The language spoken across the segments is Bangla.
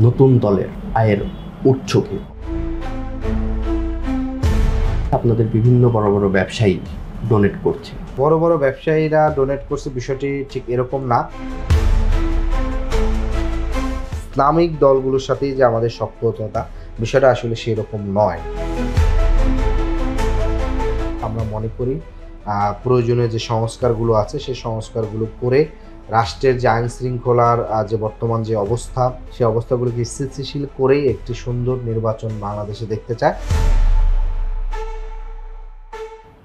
নতুন দলের আয়ের উৎস কি? আপনাদের বিভিন্ন বড় বড় ব্যবসায়ী ডোনেট করছে। বড় বড় ব্যবসায়ীরা ডোনেট করছে, বিষয়টি ঠিক এরকম না। ইসলামিক দলগুলোর সাথেই যে আমাদের সক্রিয়তা, বিষয়টা আসলে সেরকম নয়। আমরা মনে করি প্রয়োজনীয় যে সংস্কারগুলো আছে সেই সংস্কারগুলো করে রাষ্ট্রের যে আইন শৃঙ্খলার যে বর্তমান যে অবস্থা, সেই অবস্থাগুলোকে স্থিতিশীল করেই একটি সুন্দর নির্বাচন বাংলাদেশে দেখতে চায়।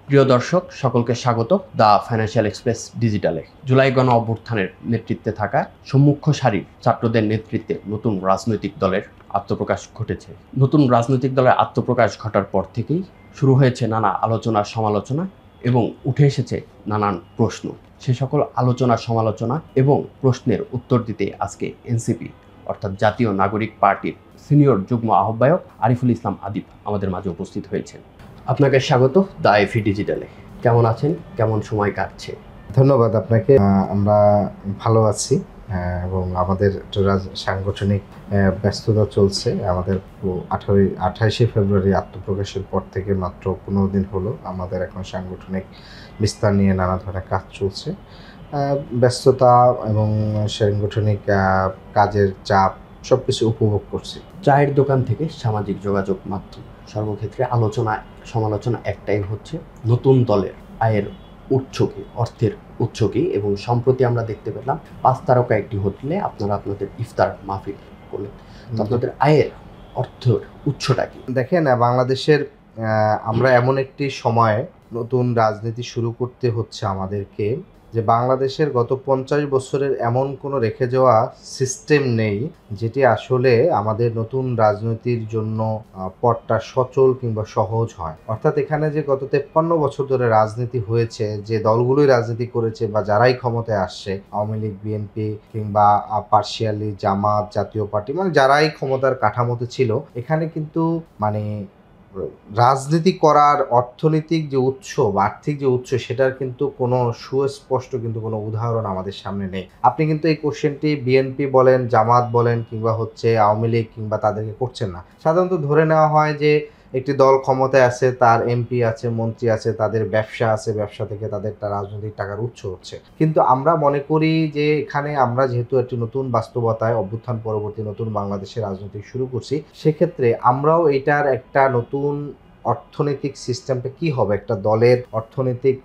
প্রিয় দর্শক, সকলকে স্বাগত দ্য ফাইন্যান্সিয়াল এক্সপ্রেস ডিজিটালে। জুলাই গণ অভ্যুত্থানের নেতৃত্বে থাকা সম্মুখ সারির ছাত্রদের নেতৃত্বে নতুন রাজনৈতিক দলের আত্মপ্রকাশ ঘটেছে। নতুন রাজনৈতিক দলের আত্মপ্রকাশ ঘটার পর থেকেই শুরু হয়েছে নানা আলোচনা সমালোচনা এবং উঠে এসেছে নানান প্রশ্ন। সে সকল আলোচনা সমালোচনা এবং প্রশ্নের উত্তর দিতে আজকে এনসিপি অর্থাৎ জাতীয় নাগরিক পার্টির সিনিয়র যুগ্ম আহ্বায়ক আরিফুল ইসলাম আদিব আমাদের মাঝে উপস্থিত হয়েছেন। আপনাকে স্বাগত দ্য এফি ডিজিটালে। কেমন আছেন? কেমন সময় কাটছে? ধন্যবাদ আপনাকে। আমরা ভালো আছি এবং আমাদের সাংগঠনিক ব্যস্ততা চলছে। আমাদের 28শে ফেব্রুয়ারি আত্মপ্রকাশের পর থেকে মাত্র 15 দিন হলো। আমাদের এখন সাংগঠনিক বিস্তার নিয়ে নানা ধরনের কাজ চলছে। ব্যস্ততা এবং সাংগঠনিক কাজের চাপ সবকিছু উপভোগ করছি। চায়ের দোকান থেকে সামাজিক যোগাযোগ মাধ্যম সর্বক্ষেত্রে আলোচনা সমালোচনা একটাই হচ্ছে, নতুন দলের আয়ের উৎস কি, অর্থের উৎস কি। এবং সম্প্রতি আমরা দেখতে পেলাম 5 তারকা একটি হোটেলে আপনারা আপনাদের ইফতার মাহফিল করলেন। তো আপনাদের আয়ের অর্থের উৎসটা কি? দেখেন, বাংলাদেশের আমরা এমন একটি সময়ে নতুন রাজনীতি শুরু করতে হচ্ছে আমাদেরকে, যে বাংলাদেশের গত 50 বছরের এমন কোনো রেখে যাওয়া সিস্টেম নেই যেটি আসলে আমাদের নতুন রাজনীতির জন্য পথটা সচল কিংবা সহজ হয়। অর্থাৎ এখানে যে গত 53 বছর ধরে রাজনীতি হয়েছে, যে দলগুলোই রাজনীতি করেছে বা যারাই ক্ষমতায় আসছে, আওয়ামী লীগ, বিএনপি কিংবা পার্শিয়ালি জামাত, জাতীয় পার্টি, মানে যারাই ক্ষমতার কাঠামোতে ছিল, এখানে কিন্তু মানে রাজনীতি করার অর্থনৈতিক যে উৎস বা আর্থিক যে উৎস, সেটার কিন্তু কোনো সুস্পষ্ট কিন্তু কোনো উদাহরণ আমাদের সামনে নেই। আপনি কিন্তু এই কোশ্চেনটি বিএনপি বলেন, জামাত বলেন কিংবা আওয়ামী লীগ কিংবা তাদেরকে করছেন না। সাধারণত ধরে নেওয়া হয় যে একটি দল ক্ষমতায় আছে, তার এমপি আছে, মন্ত্রী আছে, তাদের ব্যবসা আছে, ব্যবসা থেকে তাদের রাজনৈতিক টাকার উৎস হচ্ছে। কিন্তু আমরা মনে করি যে এখানে আমরা যেহেতু একটি নতুন বাস্তবতায়, অভ্যুত্থান পরবর্তী নতুন বাংলাদেশের রাজনীতি শুরু করছি, সেক্ষেত্রে আমরাও এটার একটা নতুন অর্থনৈতিক সিস্টেমটা কি হবে, একটা দলের অর্থনৈতিক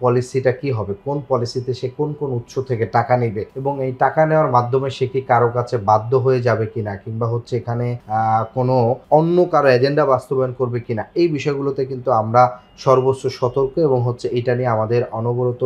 পলিসিটা কি হবে, কোন পলিসিতে সে কোন কোন উৎস থেকে টাকা নেবে এবং এই টাকা নেওয়ার মাধ্যমে সে কি কারো কাছে বাধ্য হয়ে যাবে কিনা, কিংবা এখানে কোনো অন্য কারো এজেন্ডা বাস্তবায়ন করবে কিনা, এই বিষয়গুলোতে কিন্তু আমরা সর্বোচ্চ সতর্ক এবং এটা নিয়ে আমাদের অনবরত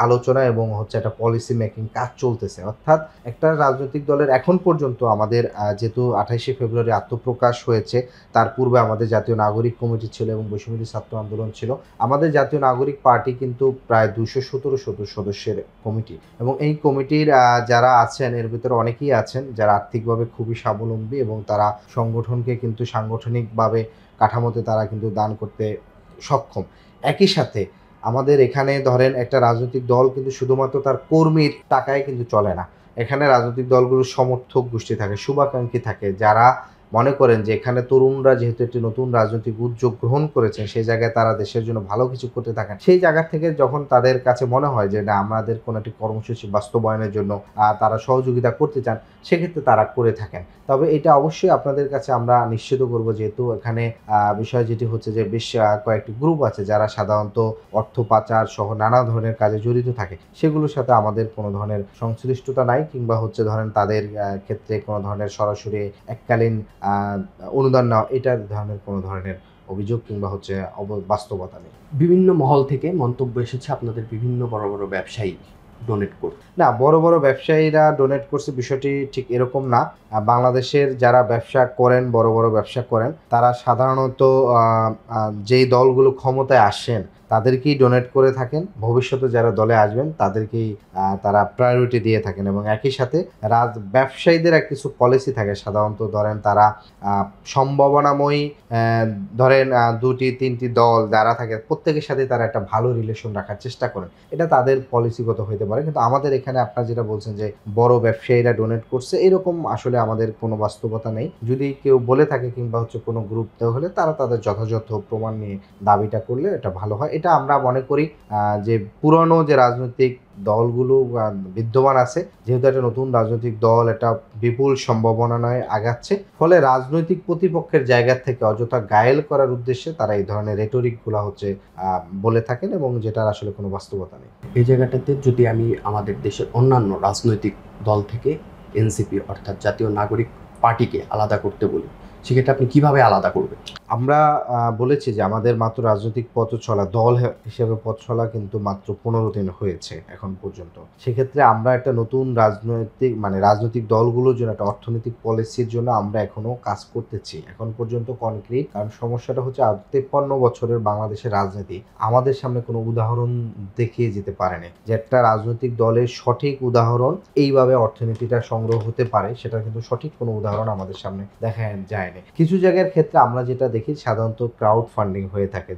আলোচনা এবং একটা পলিসি মেকিং কাজ চলতেছে। অর্থাৎ একটা রাজনৈতিক দলের এখন পর্যন্ত আমাদের যেহেতু 28শে ফেব্রুয়ারি আত্মপ্রকাশ হয়েছে, তার পূর্বে আমাদের জাতীয় নাগরিক কমিটি ছিল এবং বৈষম্যবিরোধী ছাত্র আন্দোলন ছিল। আমাদের জাতীয় নাগরিক পার্টি কিন্তু প্রায় 217 সদস্যের কমিটি, এবং এই কমিটির যারা আছেন এর ভিতরে অনেকেই আছেন যারা আর্থিকভাবে খুবই স্বাবলম্বী এবং তারা সংগঠনকে কিন্তু সাংগঠনিকভাবে কাঠামোতে তারা কিন্তু দান করতে সক্ষম। একই সাথে আমাদের এখানে ধরেন একটা রাজনৈতিক দল কিন্তু শুধুমাত্র তার কর্মীর টাকায় কিন্তু চলে না। এখানে রাজনৈতিক দলগুলোর সমর্থক গোষ্ঠী থাকে, শুভাকাঙ্ক্ষী থাকে, যারা মনে করেন যে এখানে তরুণরা যেহেতু একটি নতুন রাজনৈতিক উদ্যোগ গ্রহণ করেছেন, সেই জায়গায় তারা দেশের জন্য ভালো কিছু করতে থাকেন। সেই জায়গা থেকে যখন তাদের কাছে মনে হয় যে না, আমাদের কোনো একটি কর্মসূচি বাস্তবায়নের জন্য তারা সহযোগিতা করতে চান, সেক্ষেত্রে তারা করে থাকেন। তবে এটা অবশ্যই আপনাদের কাছে আমরা নিশ্চিত করব, যেহেতু এখানে বিষয় যেটি হচ্ছে যে বেশ কয়েকটি গ্রুপ আছে যারা সাধারণত অর্থ পাচার সহ নানা ধরনের কাজে জড়িত থাকে, সেগুলোর সাথে আমাদের কোনো ধরনের সংশ্লিষ্টতা নাই, কিংবা ধরেন তাদের ক্ষেত্রে কোনো ধরনের সরাসরি এককালীন অনুদান নেওয়া, এটা ধরনের কোনো ধরনের অভিযোগ কিংবা বাস্তবতা নেই। বিভিন্ন মহল থেকে মন্তব্য এসেছে আপনাদের বিভিন্ন বড় বড় ব্যবসায়ী ডোনেট করছে। না, বড় বড় ব্যবসায়ীরা ডোনেট করছে, বিষয়টি ঠিক এরকম না। বাংলাদেশের যারা ব্যবসা করেন, বড় বড় ব্যবসা করেন, তারা সাধারণত যেই দলগুলো ক্ষমতায় আসেন তাদেরকেই ডোনেট করে থাকেন, ভবিষ্যতে যারা দলে আসবেন তাদেরকেই তারা প্রায়োরিটি দিয়ে থাকেন। এবং একই সাথে ব্যবসায়ীদের এক কিছু পলিসি থাকে, সাধারণত ধরেন তারা সম্ভাবনাময়ী ধরেন 2-3টি দল যারা থাকে প্রত্যেকের সাথে তারা একটা ভালো রিলেশন রাখার চেষ্টা করেন। এটা তাদের পলিসিগত হইতে পারে, কিন্তু আমাদের এখানে আপনারা যেটা বলছেন যে বড় ব্যবসায়ীরা ডোনেট করছে, এরকম আসলে আমাদের কোনো বাস্তবতা নেই। যদি কেউ বলে থাকে কিংবা কোনো গ্রুপ দেওয়া হলে তারা তাদের যথাযথ প্রমাণ নিয়ে দাবিটা করলে এটা ভালো হয়। এটা আমরা মনে করি যে পুরনো যে রাজনৈতিক দলগুলো বিদ্যমান আছে, যেহেতু একটা নতুন রাজনৈতিক দল একটা বিপুল সম্ভাবনা নয় আগাচ্ছে, ফলে রাজনৈতিক প্রতিপক্ষের জায়গা থেকে অযথা গায়েল করার উদ্দেশ্যে তারা এই ধরনের রেটরিকগুলো বলে থাকেন, এবং যেটার আসলে কোনো বাস্তবতা নেই। এই জায়গাটাতে যদি আমি আমাদের দেশের অন্যান্য রাজনৈতিক দল থেকে এনসিপি অর্থাৎ জাতীয় নাগরিক পার্টিকে আলাদা করতে বলি, সেক্ষেত্রে আপনি কিভাবে আলাদা করবেন? আমরা বলেছি যে আমাদের মাত্র রাজনৈতিক পথ চলা দল হিসেবে পথ চলা কিন্তু মাত্র 15 দিন হয়েছে এখন পর্যন্ত। সেক্ষেত্রে আমরা একটা নতুন রাজনৈতিক দলগুলোর জন্য একটা অর্থনৈতিক পলিসির জন্য আমরা এখনো কাজ করতেছি, এখন পর্যন্ত কনক্রিট। কারণ সমস্যাটা হচ্ছে 53 বছরের বাংলাদেশের রাজনীতি আমাদের সামনে কোনো উদাহরণ দেখিয়ে যেতে পারেনি যে একটা রাজনৈতিক দলের সঠিক উদাহরণ এইভাবে অর্থনীতিটা সংগ্রহ হতে পারে, সেটা কিন্তু সঠিক কোনো উদাহরণ আমাদের সামনে দেখা যায়নি। কিছু জায়গার ক্ষেত্রে আমরা যেটা দেখি সাধারণত ক্রাউড ফান্ডিং হয়ে থাকে,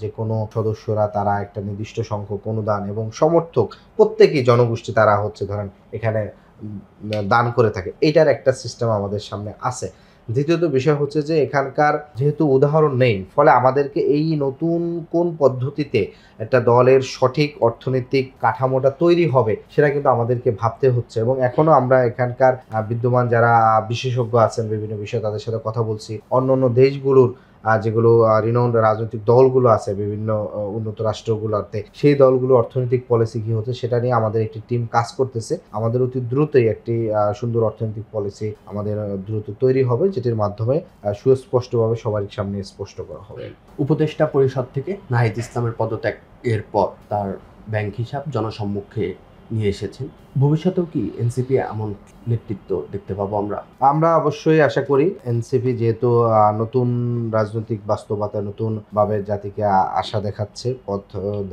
যে কোনো সদস্যরা তারা একটা নির্দিষ্ট সংখ্যক অনুদান এবং সমর্থক প্রত্যেকেই জনগোষ্ঠী তারা ধরেন এখানে দান করে থাকে। এইটার একটা সিস্টেম আমাদের সামনে আছে। দ্বিতীয়ত বিষয় হচ্ছে যে এখানকার যেহেতু উদাহরণ নেই, ফলে আমাদেরকে এই নতুন কোন পদ্ধতিতে একটা দলের সঠিক অর্থনৈতিক কাঠামোটা তৈরি হবে সেটা কিন্তু আমাদেরকে ভাবতে হচ্ছে। এবং এখনো আমরা এখানকার বিদ্যমান যারা বিশেষজ্ঞ আছেন বিভিন্ন বিষয়ে তাদের সাথে কথা বলছি। অন্য দেশগুলোর যেগুলো রিনাউন্ড রাজনৈতিক দলগুলো আছে বিভিন্ন উন্নত রাষ্ট্রগুলোতে, সেই দলগুলো অর্থনৈতিক পলিসি কী হচ্ছে সেটা নিয়ে আমাদের একটি টিম কাজ করতেছে। আমাদের অতি দ্রুতই একটি সুন্দর অর্থনৈতিক পলিসি আমাদের দ্রুত তৈরি হবে, যেটির মাধ্যমে সুস্পষ্টভাবে সবার সামনে স্পষ্ট করা হবে। উপদেষ্টা পরিষদ থেকে নাহিদ ইসলামের পদত্যাগ এর পর তার ব্যাংক হিসাব জনসম্মুখে নিয়ে এসেছেন। ভবিষ্যতেও কি এনসিপি এমন নেতৃত্ব দেখতে পাবো আমরা অবশ্যই আশা করি। এনসিপি যেহেতু নতুন রাজনৈতিক বাস্তবতা নতুনভাবে জাতিকে আশা দেখাচ্ছে, পথ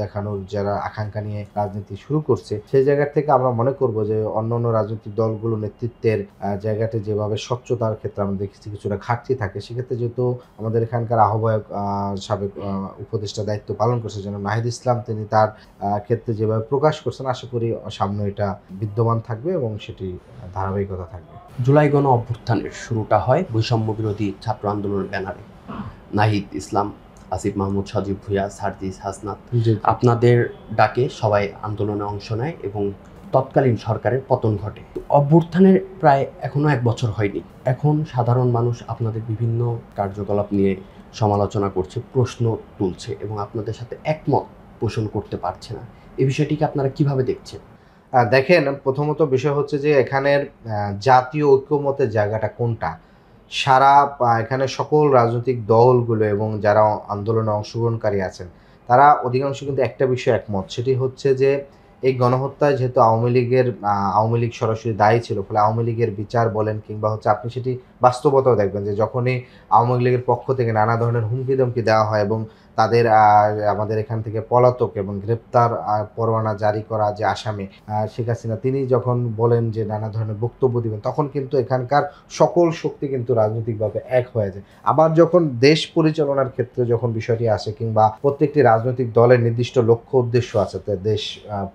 দেখানোর যারা আকাঙ্ক্ষা নিয়ে রাজনীতি শুরু করছে, সেই জায়গা থেকে আমরা মনে করব যে অন্যান্য রাজনৈতিক দলগুলো নেতৃত্বের জায়গাতে যেভাবে স্বচ্ছতার ক্ষেত্রে আমরা দেখেছি কিছুটা ঘাটতি থাকে, সেক্ষেত্রে যেহেতু আমাদের এখানকার আহ্বায়ক সাবেক উপদেষ্টা দায়িত্ব পালন করছে যেন নাহিদ ইসলাম, তিনি তার ক্ষেত্রে যেভাবে প্রকাশ করছেন, আশা করি সামনে এটা বিদ্যমান থাকবে এবং সেটি ধারাবাহিকতা থাকবে। জুলাই গণ অভ্যুত্থানের শুরুটা হয় বৈষম্য বিরোধী ছাত্র আন্দোলনের ব্যানারে। নাহিদ ইসলাম, আসিফ মাহমুদ, সজীব ভুঁইয়া, সার্জিস, হাসনাত আপনাদের ডাকে সবাই আন্দোলনে অংশ নেয় এবং তৎকালীন সরকারের পতন ঘটে। অভ্যুত্থানের প্রায় এখনো 1 বছর হয়নি। এখন সাধারণ মানুষ আপনাদের বিভিন্ন কার্যকলাপ নিয়ে সমালোচনা করছে, প্রশ্ন তুলছে এবং আপনাদের সাথে একমত পোষণ করতে পারছে না। এই বিষয়টিকে আপনারা কিভাবে দেখছেন? দেখেন, প্রথমত বিষয় হচ্ছে যে এখানের জাতীয় ঐক্যমতের জায়গাটা কোনটা। এখানে সকল রাজনৈতিক দলগুলো এবং যারা আন্দোলনে অংশগ্রহণকারী আছেন তারা অধিকাংশ কিন্তু একটা বিষয় একমত, সেটি হচ্ছে যে এই গণহত্যায় যেহেতু আওয়ামী লীগ সরাসরি দায়ী ছিল, ফলে আওয়ামী লীগের বিচার বলেন কিংবা আপনি সেটি বাস্তবতাও দেখবেন যে যখনই আওয়ামী লীগের পক্ষ থেকে নানা ধরনের হুমকি ধমকি দেওয়া হয় এবং তাদের আমাদের এখান থেকে পলাতক এবং গ্রেপ্তার পরোয়ানা জারি করা যে আসামি শেখ হাসিনা, তিনি যখন বলেন যে নানা ধরনের বক্তব্য দিবেন, তখন কিন্তু এখানকার সকল শক্তি কিন্তু রাজনৈতিকভাবে এক হয়ে যায়। আবার যখন দেশ পরিচালনার ক্ষেত্রে যখন বিষয়টি আসে কিংবা প্রত্যেকটি রাজনৈতিক দলের নির্দিষ্ট লক্ষ্য উদ্দেশ্য আছে দেশ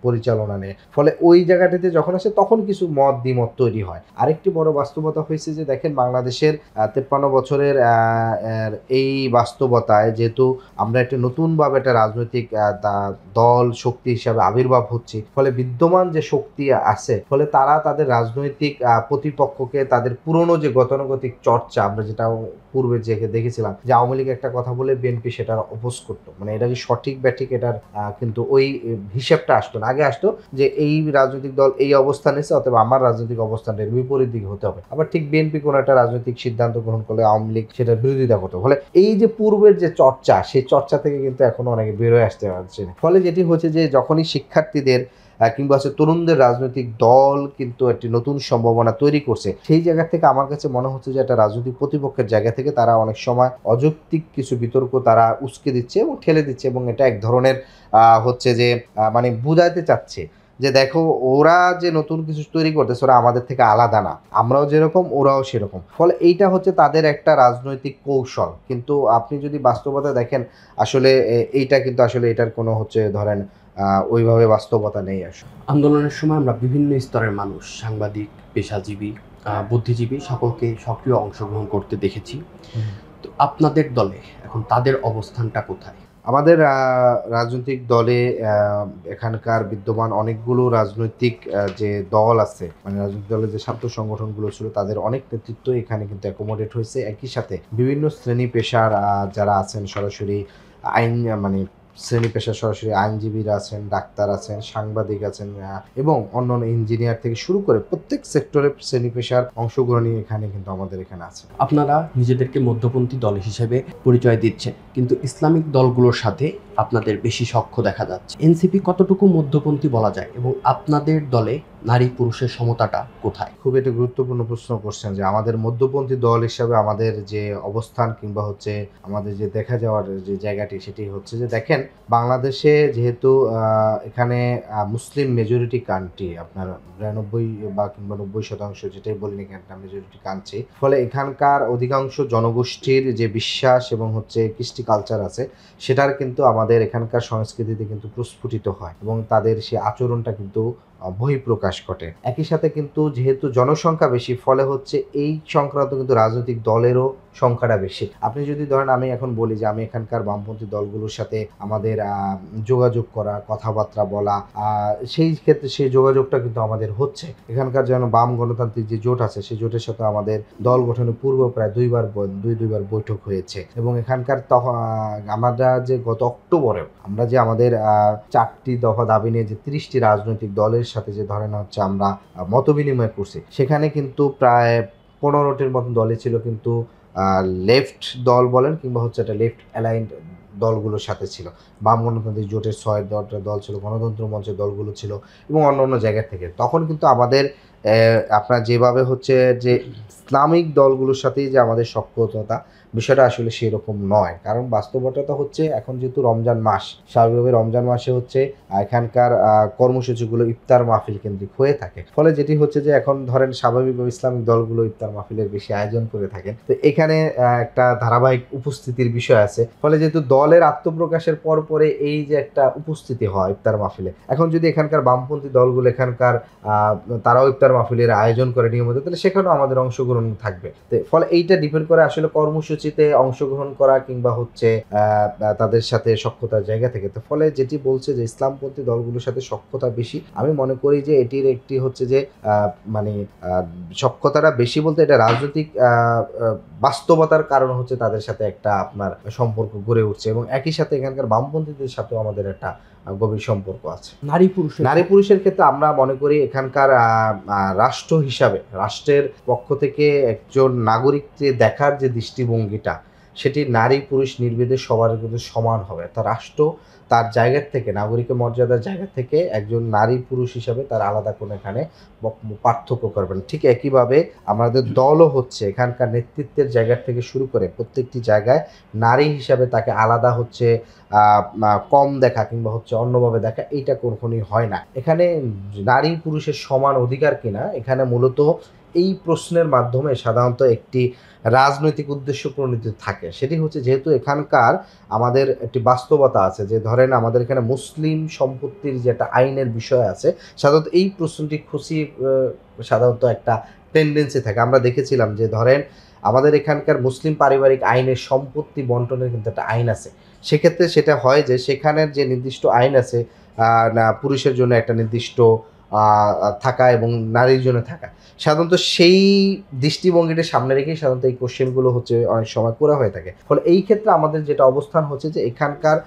পরিচালনা নিয়ে, ফলে ওই জায়গাটিতে যখন আসে তখন কিছু দ্বিমত তৈরি হয়। আরেকটি বড় বাস্তবতা হয়েছে যে দেখেন, বাংলাদেশের 53 বছরের এই বাস্তবতায় যেহেতু আমরা একটা নতুনভাবে একটা রাজনৈতিক দল শক্তি হিসাবে আবির্ভাব হচ্ছি, ফলে বিদ্যমান যে শক্তি আছে, ফলে তারা তাদের রাজনৈতিক প্রতিপক্ষকে তাদের পুরনো যে গতানুগতিক চর্চা, আমরা যেটা পূর্বে দেখেছিলাম যে আওয়ামী লীগ একটা কথা বলে বিএনপি সেটার অপোজ করতো, মানে এটা কি সঠিক ব্যাঠিক এটার কিন্তু ওই হিসেবটা আসতো না। আগে আসতো যে এই রাজনৈতিক দল এই অবস্থান নিচ্ছে, অথবা আমার রাজনৈতিক অবস্থানটা বিপরীত দিকে হতে হবে। আবার ঠিক বিএনপি কোনো একটা রাজনৈতিক সিদ্ধান্ত গ্রহণ করলে আওয়ামী লীগ সেটার বিরোধিতা করতো। ফলে এই যে পূর্বের যে চর্চা, সেই চর্চা থেকে কিন্তু এখনো অনেকে বেরোয় আসতে পারছে না। ফলে যেটি হচ্ছে যে যখনই শিক্ষার্থীদের কিংবা হচ্ছে তরুণদের রাজনৈতিক দল কিন্তু একটি নতুন সম্ভাবনা তৈরি করছে। সেই জায়গা থেকে আমার কাছে মনে হচ্ছে যে একটা রাজনৈতিক প্রতিপক্ষের জায়গা থেকে তারা অনেক সময় অযৌক্তিক কিছু বিতর্ক তারা উস্কে দিচ্ছে এবং ঠেলে দিচ্ছে, এবং এটা এক ধরনের হচ্ছে যে মানে বুঝাইতে চাচ্ছে যে দেখো ওরা যে নতুন কিছু তৈরি করতেছে ওরা আমাদের থেকে আলাদা না, আমরাও যেরকম ওরাও সেরকম। ফলে এইটা হচ্ছে তাদের একটা রাজনৈতিক কৌশল, কিন্তু আপনি যদি বাস্তবতা দেখেন আসলে এইটা কিন্তু আসলে এটার কোনো হচ্ছে ধরেন ওইভাবে বাস্তবতা নেই আসলে। আন্দোলনের সময় আমরা বিভিন্ন স্তরের মানুষ, সাংবাদিক, পেশাজীবী, বুদ্ধিজীবী সকলকে সক্রিয় অংশগ্রহণ করতে দেখেছি। তো আপনাদের দলে এখন তাদের অবস্থানটা কোথায়? আমাদের রাজনৈতিক দলে এখানকার বিদ্যমান অনেকগুলো রাজনৈতিক যে দল আছে, মানে রাজনৈতিক দলের যে ছাত্র সংগঠনগুলো ছিল তাদের অনেক নেতৃত্ব এখানে কিন্তু অ্যাকোমোডেট হয়েছে। একই সাথে বিভিন্ন শ্রেণী পেশার যারা আছেন সরাসরি আইন মানে শ্রেণী পেশার সরাসরি আইনজীবীরা আছেন, ডাক্তার আছেন, সাংবাদিক আছেন, এবং অন্যান্য ইঞ্জিনিয়ার থেকে শুরু করে প্রত্যেক সেক্টরের শ্রেণী পেশার অংশগ্রহণই এখানে কিন্তু আমাদের এখানে আছে। আপনারা নিজেদেরকে মধ্যপন্থী দল হিসেবে পরিচয় দিচ্ছেন, কিন্তু ইসলামিক দলগুলোর সাথে আপনাদের বেশি সখ্য দেখা যাচ্ছে। এনসিপি কতটুকু মধ্যপন্থী বলা যায়, এবং আপনাদের দলে নারী পুরুষের সমতাটা কোথায়? খুব একটা গুরুত্বপূর্ণ প্রশ্ন করছেন যে আমাদের মধ্যপন্থী দল হিসাবে আমাদের যে অবস্থান কিংবা হচ্ছে আমাদের যে দেখা যাওয়ার যে জায়গাটি, সেটি হচ্ছে যে দেখেন বাংলাদেশে যেহেতু এখানে মুসলিম মেজরিটি কান্ট্রি, আপনার ৯২ বা কিংবা ৯০% যেটাই বলিনি কেন মেজরিটি কান্ট্রি, ফলে এখানকার অধিকাংশ জনগোষ্ঠীর যে বিশ্বাস এবং হচ্ছে কৃষ্টি কালচার আছে সেটার কিন্তু আমাদের এখানকার সংস্কৃতিতে কিন্তু প্রস্ফুটিত হয় এবং তাদের সে আচরণটা কিন্তু বহিঃপ্রকাশ ঘটে। একই সাথে কিন্তু যেহেতু জনসংখ্যা বেশি, ফলে হচ্ছে এই সংক্রান্ত কিন্তু রাজনৈতিক দলেরও সংখ্যাটা বেশি। আপনি যদি ধরেন আমি এখন বলি যে আমি এখানকার বামপন্থী দলগুলোর সাথে আমাদের যোগাযোগ করা, কথাবার্তা বলা, সেই ক্ষেত্রে সেই যোগাযোগটা কিন্তু আমাদের হচ্ছে। এখানকার যেন বাম গণতান্ত্রিক যে জোট আছে সেই জোটের সাথে আমাদের দল গঠনের পূর্ব প্রায় দুইবার বৈঠক হয়েছে, এবং এখানকার আমরা যে গত অক্টোবরে আমরা যে আমাদের 4টি দফা দাবি নিয়ে যে 30টি রাজনৈতিক দলের সাথে যে ধরেন হচ্ছে আমরা মত বিনিময় করছি, সেখানে কিন্তু প্রায় 15টির মতন দলে ছিল কিন্তু লেফট দল বলেন কিংবা হচ্ছে একটা লেফট অ্যালাইন্ড দলগুলোর সাথে ছিল। বাম গণতান্ত্রিক জোটের 6 দল ছিল, গণতন্ত্র মঞ্চের দলগুলো ছিল, এবং অন্য জায়গা থেকে। তখন কিন্তু আমাদের আপনার যেভাবে হচ্ছে যে ইসলামিক দলগুলোর সাথেই যে আমাদের সখ্যতা, বিষয়টা আসলে সেরকম নয়। কারণ বাস্তবতা হচ্ছে এখন যেহেতু রমজান মাস, স্বাভাবিকভাবে রমজান মাসে হচ্ছে এখানকার কর্মসূচিগুলো ইফতার মাহফিল কেন্দ্রিক হয়ে থাকে। ফলে যেটি হচ্ছে যে এখন ধরেন স্বাভাবিকভাবে ইসলামিক দলগুলো ইফতার মাহফিলের বেশি আয়োজন করে থাকেন, তো এখানে একটা ধারাবাহিক উপস্থিতির বিষয় আছে। ফলে যেহেতু দলের আত্মপ্রকাশের পরে এই যে একটা উপস্থিতি হয় ইফতার মাহফিলে, এখন যদি এখানকার বামপন্থী দলগুলো এখানকার তারাও ইফতার মাহফিলের আয়োজন করে নিয়মিত, তাহলে সেখানেও আমাদের অংশগ্রহণ থাকবে। ফলে এইটা ডিপেন্ড করে আসলে কর্মসূচিতে অংশগ্রহণ করা কিংবা হচ্ছে তাদের সাথে সখ্যতার জায়গা থেকে। তো ফলে যেটি বলছে যে ইসলামপন্থী দলগুলোর সাথে সখ্যতা বেশি, আমি মনে করি যে এটির একটি হচ্ছে যে মানে সখ্যতাটা বেশি বলতে এটা রাজনৈতিক বাস্তবতার কারণ হচ্ছে তাদের সাথে একটা আপনার সম্পর্ক গড়ে উঠছে, এবং একই সাথে এখানকার বামপন্থীদের সাথেও আমাদের একটা গভীর সম্পর্ক আছে। নারী পুরুষের ক্ষেত্রে আমরা মনে করি এখানকার রাষ্ট্র হিসাবে রাষ্ট্রের পক্ষ থেকে একজন নাগরিককে দেখার যে দৃষ্টিভঙ্গিটা, সেটি নারী পুরুষ নির্বিশেষে সবার কিন্তু সমান হবে। তা রাষ্ট্র তার জায়গার থেকে, নাগরিকের মর্যাদার জায়গা থেকে একজন নারী পুরুষ হিসাবে তার আলাদা কোনো এখানে পার্থক্য করবেন। ঠিক একইভাবে আমাদের দলও হচ্ছে এখানকার নেতৃত্বের জায়গা থেকে শুরু করে প্রত্যেকটি জায়গায় নারী হিসাবে তাকে আলাদা হচ্ছে কম দেখা কিংবা হচ্ছে অন্যভাবে দেখা, এইটা কখনোই হয় না। এখানে নারী পুরুষের সমান অধিকার কিনা, এখানে মূলত এই প্রশ্নের মাধ্যমে সাধারণত একটি রাজনৈতিক উদ্দেশ্য প্রণীত থাকে। সেটি হচ্ছে যেহেতু এখানকার আমাদের একটি বাস্তবতা আছে যে ধরেন আমাদের এখানে মুসলিম সম্পত্তির যে একটা আইনের বিষয় আছে, সাধারণত এই প্রশ্নটি খুশি সাধারণত একটা টেন্ডেন্সি থাকে। আমরা দেখেছিলাম যে ধরেন আমাদের এখানকার মুসলিম পারিবারিক আইনের সম্পত্তি বন্টনের কিন্তু একটা আইন আছে। সেক্ষেত্রে সেটা হয় যে সেখানের যে নির্দিষ্ট আইন আছে, না পুরুষের জন্য একটা নির্দিষ্ট থাকা এবং নারীর জন্য থাকা, সাধারণত সেই দৃষ্টিভঙ্গিটা সামনে রেখেই সাধারণত এই কোশ্চেনগুলো হচ্ছে অনেক সময় করা হয়ে থাকে। ফলে এই ক্ষেত্রে আমাদের যেটা অবস্থান হচ্ছে যে এখানকার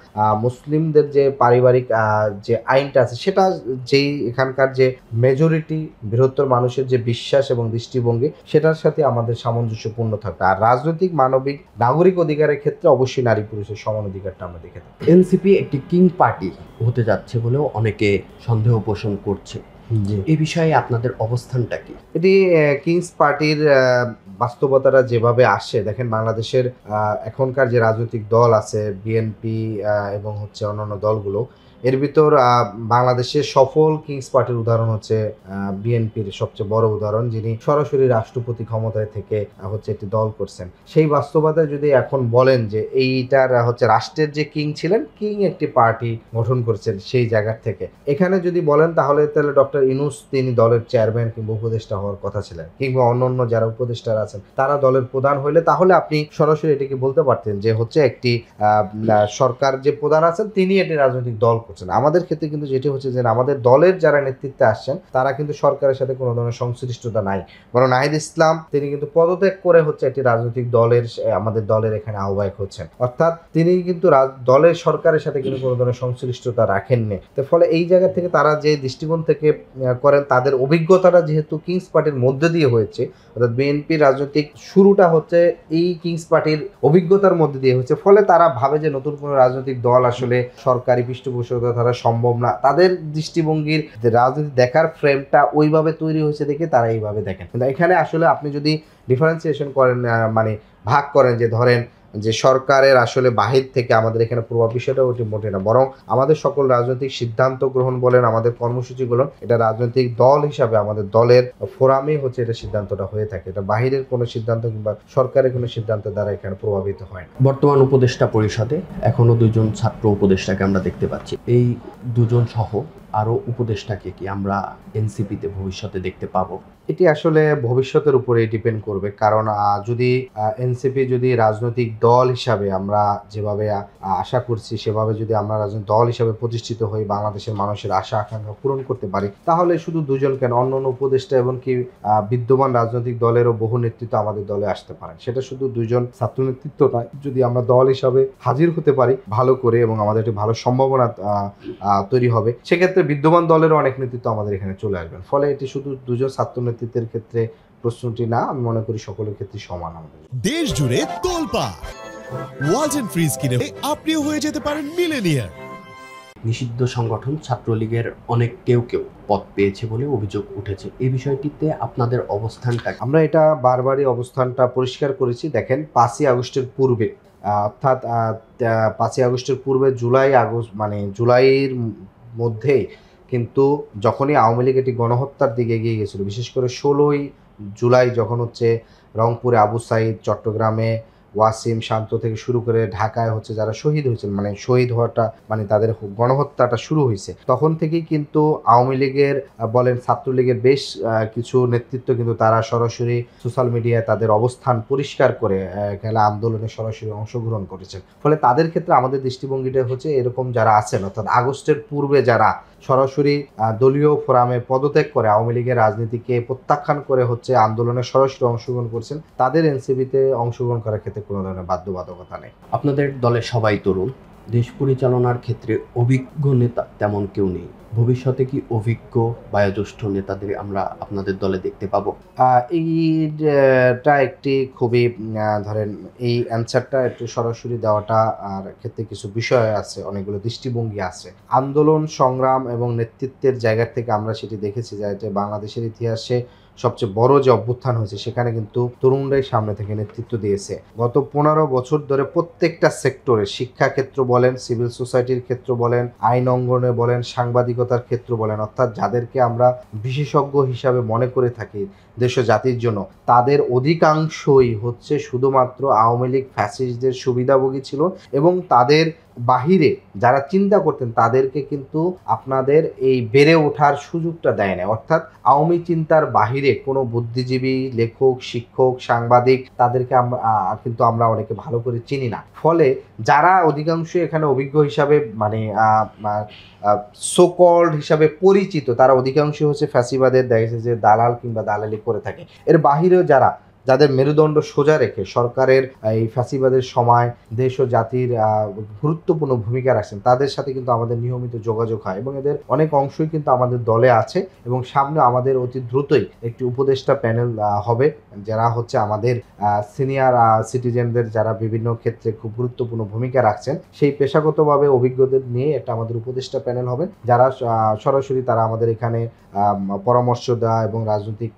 মুসলিমদের যে পারিবারিক যে আইনটা আছে সেটা যেই এখানকার যে মেজরিটি বৃহত্তর মানুষের যে বিশ্বাস এবং দৃষ্টিভঙ্গি সেটার সাথে আমাদের সামঞ্জস্যপূর্ণ থাকবে। আর রাজনৈতিক মানবিক নাগরিক অধিকারের ক্ষেত্রে অবশ্যই নারী পুরুষের সমান অধিকারটা আমরা দেখে থাকি। এনসিপি একটি কিং পার্টি হতে যাচ্ছে বলেও অনেকে সন্দেহ পোষণ করছে, এই বিষয়ে আপনাদের অবস্থানটা কি? এটি কিংস পার্টির বাস্তবতাটা যেভাবে আসে, দেখেন বাংলাদেশের এখনকার যে রাজনৈতিক দল আছে বিএনপি এবং হচ্ছে অন্যান্য দলগুলো, এর ভিতর বাংলাদেশের সফল কিংস পার্টির উদাহরণ হচ্ছে বিএনপির সবচেয়ে বড় উদাহরণ, যিনি সরাসরি রাষ্ট্রপতি ক্ষমতায় থেকে হচ্ছে একটি দল করছেন। সেই বাস্তবতায় যদি এখন বলেন যে এইটার হচ্ছে রাষ্ট্রের যে কিং ছিলেন, কিং একটি পার্টি গঠন করছেন সেই জায়গার থেকে, এখানে যদি বলেন তাহলে ডক্টর ইউনূস তিনি দলের চেয়ারম্যান কিংবা উপদেষ্টা হওয়ার কথা ছিলেন, কিংবা অন্যান্য যারা উপদেষ্টারা আছেন তারা দলের প্রধান হইলে তাহলে আপনি সরাসরি এটিকে বলতে পারতেন যে হচ্ছে একটি সরকার যে প্রধান আছেন তিনি একটি রাজনৈতিক দল করছেন। আমাদের ক্ষেত্রে কিন্তু যেটি হচ্ছে যে আমাদের দলের যারা নেতৃত্বে আসছেন তারা কিন্তু সরকারের সাথে কোনো ধরনের সংশ্লিষ্টতা নাই, বরং নাহিদ ইসলাম তিনি কিন্তু পদত্যাগ করে হচ্ছে একটি রাজনৈতিক দলের আমাদের দলের এখানে আহ্বায়ক হচ্ছেন, অর্থাৎ তিনি কিন্তু দলের সরকারের সাথে কিন্তু কোনো ধরনের সংশ্লিষ্টতা রাখেননি। তো ফলে এই জায়গা থেকে তারা যে দৃষ্টিকোণ থেকে করেন, তাদের অভিজ্ঞতাটা যেহেতু কিংস পার্টির মধ্যে দিয়ে হয়েছে, অর্থাৎ বিএনপি রাজনৈতিক শুরুটা হচ্ছে এই কিংস পার্টির অভিজ্ঞতার মধ্যে দিয়ে হচ্ছে, ফলে তারা ভাবে যে নতুন কোনো রাজনৈতিক দল আসলে সরকারি পৃষ্ঠপোষকতা তারা সম্ভব না, তাদের দৃষ্টিভঙ্গির রাজনীতি দেখার ফ্রেমটা ওইভাবে তৈরি হয়েছে দেখে তারা এইভাবে দেখেন। কিন্তু এখানে আসলে আপনি যদি ডিফারেন্সিয়েশন করেন, মানে ভাগ করেন যে ধরেন যে সরকারের আসলে বাহির থেকে আমাদের এখানে প্রভাব, বিষয়টা ওটি মোটে না, বরং আমাদের সকল রাজনৈতিক সিদ্ধান্ত গ্রহণ বলেন, আমাদের কর্মসূচিগুলো এটা রাজনৈতিক দল হিসাবে আমাদের দলের ফোরামে হচ্ছে এটা সিদ্ধান্তটা হয়ে থাকে, এটা বাহিরের কোনো সিদ্ধান্ত কিংবা সরকারের কোনো সিদ্ধান্ত দ্বারা এখানে প্রভাবিত হয় না। বর্তমান উপদেষ্টা পরিষদে এখনো 2জন ছাত্র উপদেষ্টাকে আমরা দেখতে পাচ্ছি, এই 2জন সহ আরো উপদেষ্টাকে কি আমরা এনসিপিতে ভবিষ্যতে দেখতে পাবো? এটি আসলে ভবিষ্যতের উপরে ডিপেন্ড করবে, কারণ যদি এনসিপি যদি রাজনৈতিক দল হিসাবে আমরা যেভাবে আশা করছি সেভাবে যদি আমরা রাজনৈতিক দল হিসাবে প্রতিষ্ঠিত হই, বাংলাদেশের মানুষের আশা আকাঙ্ক্ষা পূরণ করতে পারি, তাহলে শুধু 2জন কেন, অন্যান্য উপদেষ্টা এবং কি বিদ্যমান রাজনৈতিক দলেরও বহু নেতৃত্ব আমাদের দলে আসতে পারে। সেটা শুধু 2জন ছাত্র নেতৃত্ব নয়, যদি আমরা দল হিসাবে হাজির হতে পারি ভালো করে এবং আমাদের একটি ভালো সম্ভাবনা তৈরি হবে, সেক্ষেত্রে বিদ্যমান দলেরও অনেক নেতৃত্ব আমাদের এখানে চলে আসবেন। ফলে এটি শুধু 2জন ছাত্র নেতৃত্বের ক্ষেত্রে প্রশ্নটি না, আমি মনে করি সকলের ক্ষেত্রে সমান। আমাদের দেশ জুড়ে তোলপাড়, ওয়ালটন ফ্রিজ কিনে আপনিও হয়ে যেতে পারেন মিলেনিয়ার। নিষিদ্ধ সংগঠন ছাত্রলীগের কেউ পদ পেয়েছে বলে অভিযোগ উঠেছে, এই বিষয়টিতে আপনাদের অবস্থানটা? আমরা এটা বারবারই অবস্থানটা পরিষ্কার করেছি। দেখেন 5ই আগস্টের পূর্বে, অর্থাৎ 5ই আগস্টের পূর্বে জুলাইয়ের মধ্যেই কিন্তু যখনই আওয়ামী লীগ এটি গণহত্যার দিকে এগিয়ে গেছিল, বিশেষ করে 16ই জুলাই যখন হচ্ছে রংপুরে আবু সাইদ, চট্টগ্রামে ওয়াসিম, শান্ত থেকে শুরু করে ঢাকায় হচ্ছে যারা শহীদ হয়েছেন, মানে শহীদ হওয়াটা মানে তাদের গণহত্যাটা শুরু হয়েছে, তখন থেকেই কিন্তু আওয়ামী লীগের বলেন ছাত্রলীগের বেশ কিছু নেতৃত্ব কিন্তু তারা সরাসরি সোশ্যাল মিডিয়ায় তাদের অবস্থান পরিষ্কার করে খেলা আন্দোলনে সরাসরি অংশগ্রহণ করেছেন। ফলে তাদের ক্ষেত্রে আমাদের দৃষ্টিভঙ্গিটা হচ্ছে এরকম যারা আছেন, অর্থাৎ আগস্টের পূর্বে যারা সরাসরি দলীয় ফোরামে পদত্যাগ করে আওয়ামী লীগের রাজনীতিকে প্রত্যাখ্যান করে হচ্ছে আন্দোলনে সরাসরি অংশগ্রহণ করছেন, তাদের এনসিপিতে অংশগ্রহণ করার ক্ষেত্রে কোনো ধরনের বাধ্যবাধকতা নেই। আপনাদের দলে সবাই তরুণ, দেশ পরিচালনার ক্ষেত্রে অভিজ্ঞ নেতা তেমন কেউ নেই, ভবিষ্যতে কি অভিজ্ঞ বয়োজ্যেষ্ঠ নেতাদের আমরা আপনাদের দলে দেখতে পাবো? এইটা একটি খুবই ধরেন এই অ্যান্সারটা একটু সরাসরি দেওয়াটা আর ক্ষেত্রে কিছু বিষয় আছে, অনেকগুলো দৃষ্টিভঙ্গি আছে। আন্দোলন সংগ্রাম এবং নেতৃত্বের জায়গা থেকে আমরা সেটি দেখেছি যে বাংলাদেশের ইতিহাসে সবচেয়ে বড় যে অভ্যুত্থান হয়েছে সেখানে কিন্তু তরুণরাই সামনে থেকে নেতৃত্ব দিয়েছে। গত 15 বছর ধরে প্রত্যেকটা সেক্টরে, শিক্ষা ক্ষেত্র বলেন, সিভিল সোসাইটির ক্ষেত্র বলেন, আইন অঙ্গনে বলেন, সাংবাদিকতার ক্ষেত্র বলেন, অর্থাৎ যাদেরকে আমরা বিশেষজ্ঞ হিসাবে মনে করে থাকি, দেশ ও জাতির জন্য, তাদের অধিকাংশই হচ্ছে শুধুমাত্র আওয়ামী লীগ ফ্যাসিস্টদের সুবিধাভোগী ছিল এবং তাদের বাহিরে যারা চিন্তা করতেন তাদেরকে কিন্তু আপনাদের এই বেড়ে ওঠার সুযোগটা দেয় না। অর্থাৎ আওয়ামী চিন্তার বাহিরে কোনো বুদ্ধিজীবী, লেখক, শিক্ষক, সাংবাদিক তাদেরকে আমরা অনেকে ভালো করে চিনি না। ফলে যারা অধিকাংশ এখানে অভিজ্ঞ হিসাবে মানে সোকল্ড হিসাবে পরিচিত, তারা অধিকাংশ হচ্ছে ফ্যাসিবাদের দেখা যাচ্ছে যে দালাল কিংবা দালালি করে থাকে। এর বাহিরেও যাদের মেরুদণ্ড সোজা রেখে সরকারের এই ফ্যাসিবাদের সময় দেশ ও জাতির গুরুত্বপূর্ণ ভূমিকা রাখছেন, তাদের সাথে কিন্তু আমাদের নিয়মিত যোগাযোগ হয় এবং এদের অনেক অংশই কিন্তু আমাদের দলে আছে এবং সামনে আমাদের অতি দ্রুতই একটি উপদেষ্টা প্যানেল হবে, যারা হচ্ছে আমাদের সিনিয়র সিটিজেনদের যারা বিভিন্ন ক্ষেত্রে খুব গুরুত্বপূর্ণ ভূমিকা রাখছেন সেই পেশাগতভাবে অভিজ্ঞদের নিয়ে একটা আমাদের উপদেষ্টা প্যানেল হবে, যারা সরাসরি তারা আমাদের এখানে পরামর্শ দেওয়া এবং রাজনৈতিক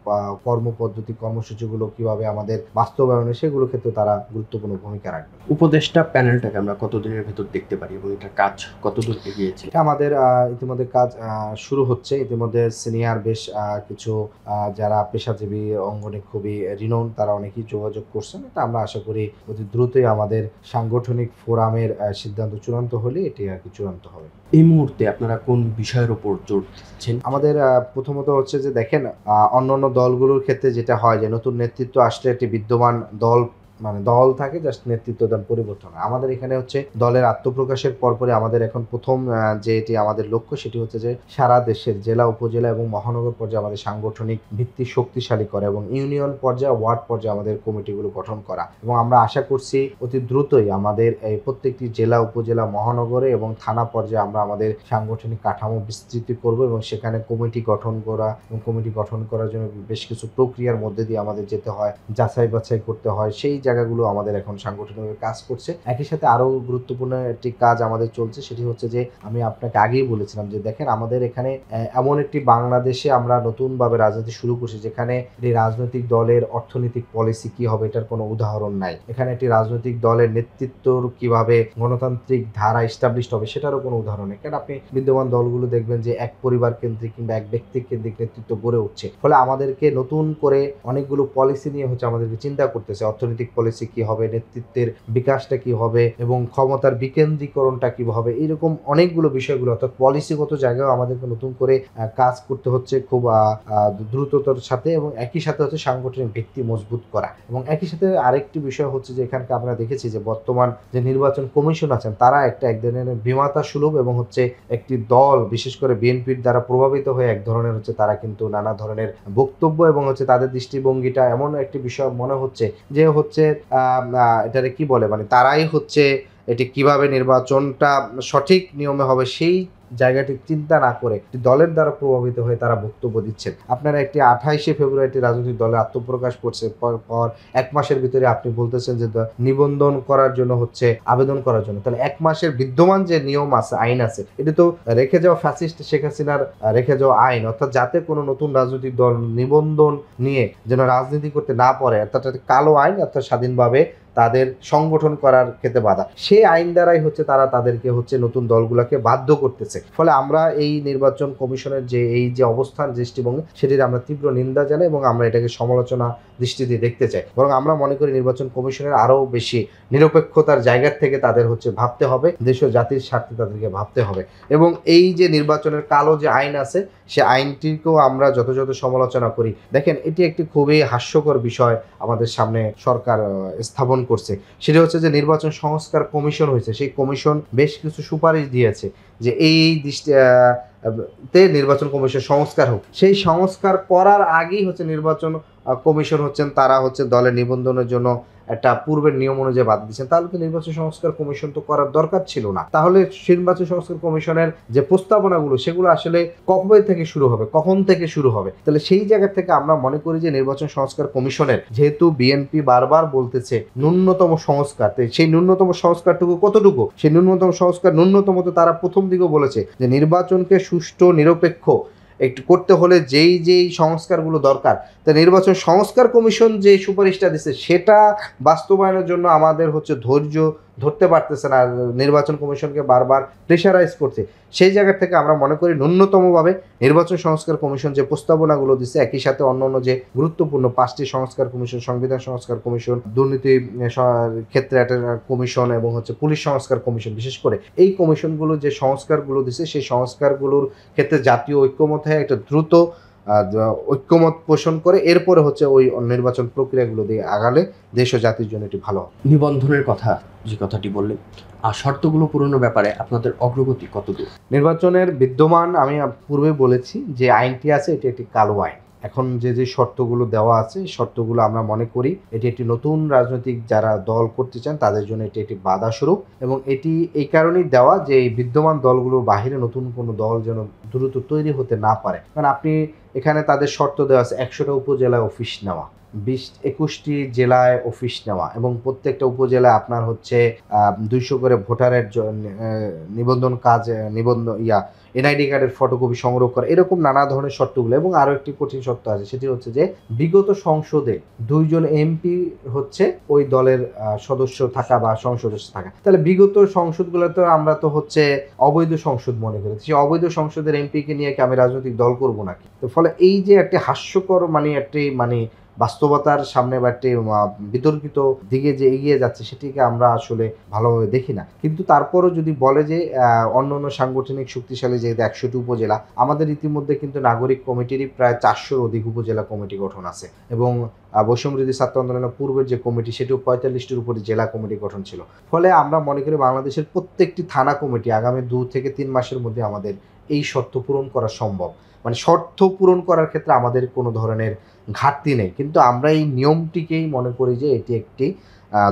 কর্মপদ্ধতি, কর্মসূচিগুলো কিভাবে আমাদের বাস্তবায়নে সেগুলো ক্ষেত্রে তারা গুরুত্বপূর্ণ ভূমিকা রাখবে। উপদেষ্টা প্যানেলটাকে আমরা কতদিনের ভেতর দেখতে পারি এবং এটার কাজ কতদূর এগিয়েছে? এটা আমাদের ইতিমধ্যে কাজ শুরু হচ্ছে। ইতিমধ্যে সিনিয়র বেশ কিছু যারা পেশাজীবী অঙ্গনে খুবই রিনোন তারা অনেকেই যোগাযোগ করছেন। এটা আমরা আশা করি অতি দ্রুতই আমাদের সাংগঠনিক ফোরামের সিদ্ধান্ত চূড়ান্ত হলে এটি আর কি চূড়ান্ত হবে। এই মুহূর্তে আপনারা কোন বিষয়ের উপর জোর দিচ্ছেন? আমাদের প্রথমত হচ্ছে যে দেখেন, অন্যান্য দলগুলোর ক্ষেত্রে যেটা হয় যে নতুন নেতৃত্ব আসলে একটি বিদ্যমান দল থাকে, জাস্ট নেতৃত্ব দান পরিবর্তন হয়। আমাদের এখানে হচ্ছে দলের আত্মপ্রকাশের পরপরই আমাদের এখন প্রথম যেটি আমাদের লক্ষ্য সেটি হচ্ছে যে সারা দেশের জেলা, উপজেলা এবং মহানগর পর্যায়ে আমাদের সাংগঠনিক ভিত্তি শক্তিশালী করা এবং ইউনিয়ন পর্যায়ে, ওয়ার্ড পর্যায়ে আমাদের কমিটিগুলো গঠন করা এবং আমরা আশা করছি অতি দ্রুতই আমাদের এই প্রত্যেকটি জেলা, উপজেলা, মহানগরে এবং থানা পর্যায়ে আমরা আমাদের সাংগঠনিক কাঠামো বিস্তৃতি করব এবং সেখানে কমিটি গঠন করা এবং কমিটি গঠন করার জন্য বেশ কিছু প্রক্রিয়ার মধ্যে দিয়ে আমাদের যেতে হয়, যাচাই বাছাই করতে হয়, সেই জায়গাগুলো আমাদের এখন সাংগঠনিকভাবে কাজ করছে। একই সাথে আরও গুরুত্বপূর্ণ একটি কাজ আমাদের চলছে, সেটি হচ্ছে যে আমি আপনাকে আগেই বলেছিলাম যে দেখেন আমাদের এখানে এমন একটি বাংলাদেশে আমরা নতুনভাবে রাজনীতি শুরু করছি যেখানে এই রাজনৈতিক দলের অর্থনৈতিক পলিসি কি হবে এটার কোনো উদাহরণ নাই। এখানে একটি রাজনৈতিক দলের নেতৃত্বর কিভাবে গণতান্ত্রিক ধারা এস্টাবলিশ হবে সেটারও কোনো উদাহরণ নেই। কারণ আপনি বিদ্যমান দলগুলো দেখবেন যে এক পরিবার কেন্দ্রিক কিংবা এক ব্যক্তি কেন্দ্রিক নেতৃত্ব গড়ে উঠছে। ফলে আমাদেরকে নতুন করে অনেকগুলো পলিসি নিয়ে হচ্ছে আমাদেরকে চিন্তা করতেছে, অর্থনৈতিক পলিসি কি হবে, নেতৃত্বের বিকাশটা কি হবে এবং ক্ষমতার বিকেন্দ্রীকরণটা কি হবে, এইরকম অনেকগুলো বিষয়গুলো অর্থাৎ পলিসিগত জায়গায় আমাদেরকে নতুন করে কাজ করতে হচ্ছে খুব দ্রুততার সাথে এবং একই সাথে হচ্ছে সাংগঠনিক ভিত্তি মজবুত করা। এবং একই সাথে আরেকটি বিষয় হচ্ছে যে এখানকে আমরা দেখেছি যে বর্তমান যে নির্বাচন কমিশন আছেন তারা এক ধরনের বিমাতা সুলভ এবং হচ্ছে একটি দল, বিশেষ করে বিএনপির দ্বারা প্রভাবিত হয়ে এক ধরনের হচ্ছে তারা কিন্তু নানা ধরনের বক্তব্য এবং হচ্ছে তাদের দৃষ্টিভঙ্গিটা এমন একটি বিষয় মনে হচ্ছে যে হচ্ছে এটারে কি বলে মানে তারাই হচ্ছে এটি কিভাবে নির্বাচনটা সঠিক নিয়মে হবে সেই জায়গাটি চিন্তা না করে দলের দ্বারা প্রভাবিত হয়ে তারা বক্তব্য দিচ্ছেন। আপনারা একটি 28শে ফেব্রুয়ারি রাজনৈতিক দলের আত্মপ্রকাশ করছে, পর এক মাসের ভিতরে আপনি বলতেছেন যে নিবন্ধন করার জন্য হচ্ছে আবেদন করার জন্য, তাহলে এক মাসের বিদ্যমান যে নিয়ম আছে, আইন আছে, এটা তো রেখে যাওয়া ফ্যাসিস্ট শেখ হাসিনার রেখে যাওয়া আইন, অর্থাৎ যাতে কোনো নতুন রাজনৈতিক দল নিবন্ধন নিয়ে যেন রাজনীতি করতে না পারে, অর্থাৎ কালো আইন, অর্থাৎ স্বাধীনভাবে তাদের সংগঠন করার ক্ষেত্রে বাধা, সেই আইন দ্বারাই হচ্ছে তারা তাদেরকে হচ্ছে নতুন দলগুলোকে বাধ্য করতেছে। ফলে আমরা এই নির্বাচন কমিশনের যে এই যে অবস্থান দৃষ্টিভঙ্গি সেটির আমরা তীব্র নিন্দা জানাই এবং আমরা এটাকে সমালোচনা দৃষ্টি দিয়ে দেখতে চাই। বরং আমরা মনে করি নির্বাচন কমিশনের আরও বেশি নিরপেক্ষতার জায়গা থেকে তাদের হচ্ছে ভাবতে হবে, দেশ ও জাতির স্বার্থে তাদেরকে ভাবতে হবে এবং এই যে নির্বাচনের কালো যে আইন আছে সে আইনটিকেও আমরা যথাযথ সমালোচনা করি। দেখেন এটি একটি খুবই হাস্যকর বিষয় আমাদের সামনে সরকার স্থাপন করছে, সেটা হচ্ছে যে নির্বাচন সংস্কার কমিশন হয়েছে, সেই কমিশন বেশ কিছু সুপারিশ দিয়েছে যে এই তে নির্বাচন কমিশন সংস্কার হোক। সেই সংস্কার করার আগেই হচ্ছে নির্বাচন কমিশন হচ্ছেন তারা হচ্ছে দলের নিবন্ধনের জন্য একটা পূর্বের নিয়ম অনুযায়ী বাদ দিচ্ছেন, তাহলে তো নির্বাচন সংস্কার কমিশন তো করার দরকার ছিল না। তাহলে নির্বাচন সংস্কার কমিশনের যে প্রস্তাবনাগুলো সেগুলো আসলে কবে থেকে শুরু হবে, কখন থেকে শুরু হবে, তাহলে সেই জায়গা থেকে আমরা মনে করি যে নির্বাচন সংস্কার কমিশনের যেহেতু বিএনপি বারবার বলতেছে ন্যূনতম সংস্কার, সেই ন্যূনতম সংস্কারটুকু কতটুকু, সেই ন্যূনতম সংস্কার ন্যূনতম তো তারা প্রথম দিকেও বলেছে যে নির্বাচনকে সুষ্ঠু নিরপেক্ষ একটু করতে হলে যেই সংস্কারগুলো দরকার, তা নির্বাচন সংস্কার কমিশন যে সুপারিশটা দিচ্ছে সেটা বাস্তবায়নের জন্য আমাদের হচ্ছে ধৈর্য ধরতে পারতেছে না, নির্বাচন কমিশনকে বারবার প্রেশারাইজ করছে। সেই জায়গা থেকে আমরা মনে করি ন্যূনতমভাবে নির্বাচন সংস্কার কমিশন যে প্রস্তাবনাগুলো দিচ্ছে, একই সাথে অন্যান্য যে গুরুত্বপূর্ণ 5টি সংস্কার কমিশন, সংবিধান সংস্কার কমিশন, দুর্নীতি ক্ষেত্রে একটা কমিশন এবং হচ্ছে পুলিশ সংস্কার কমিশন, বিশেষ করে এই কমিশনগুলো যে সংস্কারগুলো দিচ্ছে সেই সংস্কারগুলোর ক্ষেত্রে জাতীয় ঐক্যমত হয়ে একটা দ্রুত ঐক্যমত পোষণ করে এরপরে হচ্ছে ওই নির্বাচন প্রক্রিয়াগুলো দিয়ে আগালে দেশ ও জাতির জন্য এটি ভালো। নিবন্ধনের কথা যে কথাটি বললেন, আর শর্তগুলো পূরণের ব্যাপারে আপনাদের অগ্রগতি কতদূর? নির্বাচনের বিদ্যমান আমি পূর্বে বলেছি যে আইনটি আছে, এটি একটি কালো আইন। এখন যে শর্তগুলো দেওয়া আছে শর্তগুলো আমরা মনে করি এটি একটি নতুন রাজনৈতিক যারা দল করতে চান তাদের জন্য এটি একটি বাধা স্বরূপ, এবং এটি এই কারণেই দেওয়া যে এই বিদ্যমান দলগুলোর বাহিরে নতুন কোনো দল যেন দ্রুত তৈরি হতে না পারে। কারণ আপনি এখানে তাদের শর্ত দেওয়া আছে 100টা উপজেলায় অফিস নেওয়া, 21টি জেলায় অফিস নেওয়া, এবং প্রত্যেকটা উপজেলায় আপনার হচ্ছে 200 করে ভোটারের নিবন্ধন কাজ এনআইডি কার্ডের ফটোকপি সংগ্রহ করা, এরকম নানা ধরনের শর্তগুলো। এবং আরও একটি কঠিন শর্ত আছে, সেটি হচ্ছে যে বিগত সংসদে 2 জন এমপি হচ্ছে ওই দলের সদস্য থাকা বা সদস্য থাকা। তাহলে বিগত সংসদগুলো তো আমরা তো হচ্ছে অবৈধ সংসদ মনে করি, সেই অবৈধ সংসদের এমপিকে নিয়ে কি আমি রাজনৈতিক দল করব নাকি? তো ফলে এই যে একটি হাস্যকর একটি বাস্তবতার সামনে বা একটি বিতর্কিত দিকে যে এগিয়ে যাচ্ছে সেটিকে আমরা আসলে ভালোভাবে দেখি না। কিন্তু তারপরও যদি বলে যে অন্য সাংগঠনিক শক্তিশালী যেহেতু 100টি উপজেলা, আমাদের ইতিমধ্যে কিন্তু নাগরিক কমিটিরই প্রায় 400-র অধিক উপজেলা কমিটি গঠন আছে, এবং বৈষম্যবিরোধী ছাত্র আন্দোলনের পূর্বের যে কমিটি সেটিও 45টির উপরে জেলা কমিটি গঠন ছিল। ফলে আমরা মনে করি বাংলাদেশের প্রত্যেকটি থানা কমিটি আগামী 2 থেকে 3 মাসের মধ্যে আমাদের এই শর্ত পূরণ করা সম্ভব। শর্ত পূরণ করার ক্ষেত্রে আমাদের কোনো ধরনের ঘাটতি নেই, কিন্তু আমরা এই নিয়মটিকেই মনে করি যে এটি একটি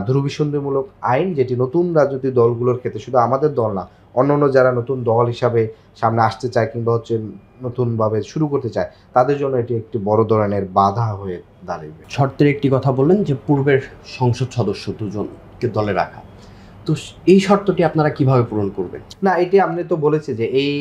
দুর্বিসন্ধিমূলক আইন, যেটি নতুন রাজনৈতিক দলগুলোর ক্ষেত্রে, শুধু আমাদের দল না, অন্যান্য যারা নতুন দল হিসাবে সামনে আসতে চায় কিংবা হচ্ছে নতুনভাবে শুরু করতে চায় তাদের জন্য এটি একটি বড় ধরনের বাধা হয়ে দাঁড়াবে। শর্তের একটি কথা বললেন যে পূর্বের সংসদ সদস্য 2 জনকে দলে রাখা, তো এই শর্তটি আপনারা কিভাবে পূরণ করবেন? না, এটি আপনি তো বলেছি যে এই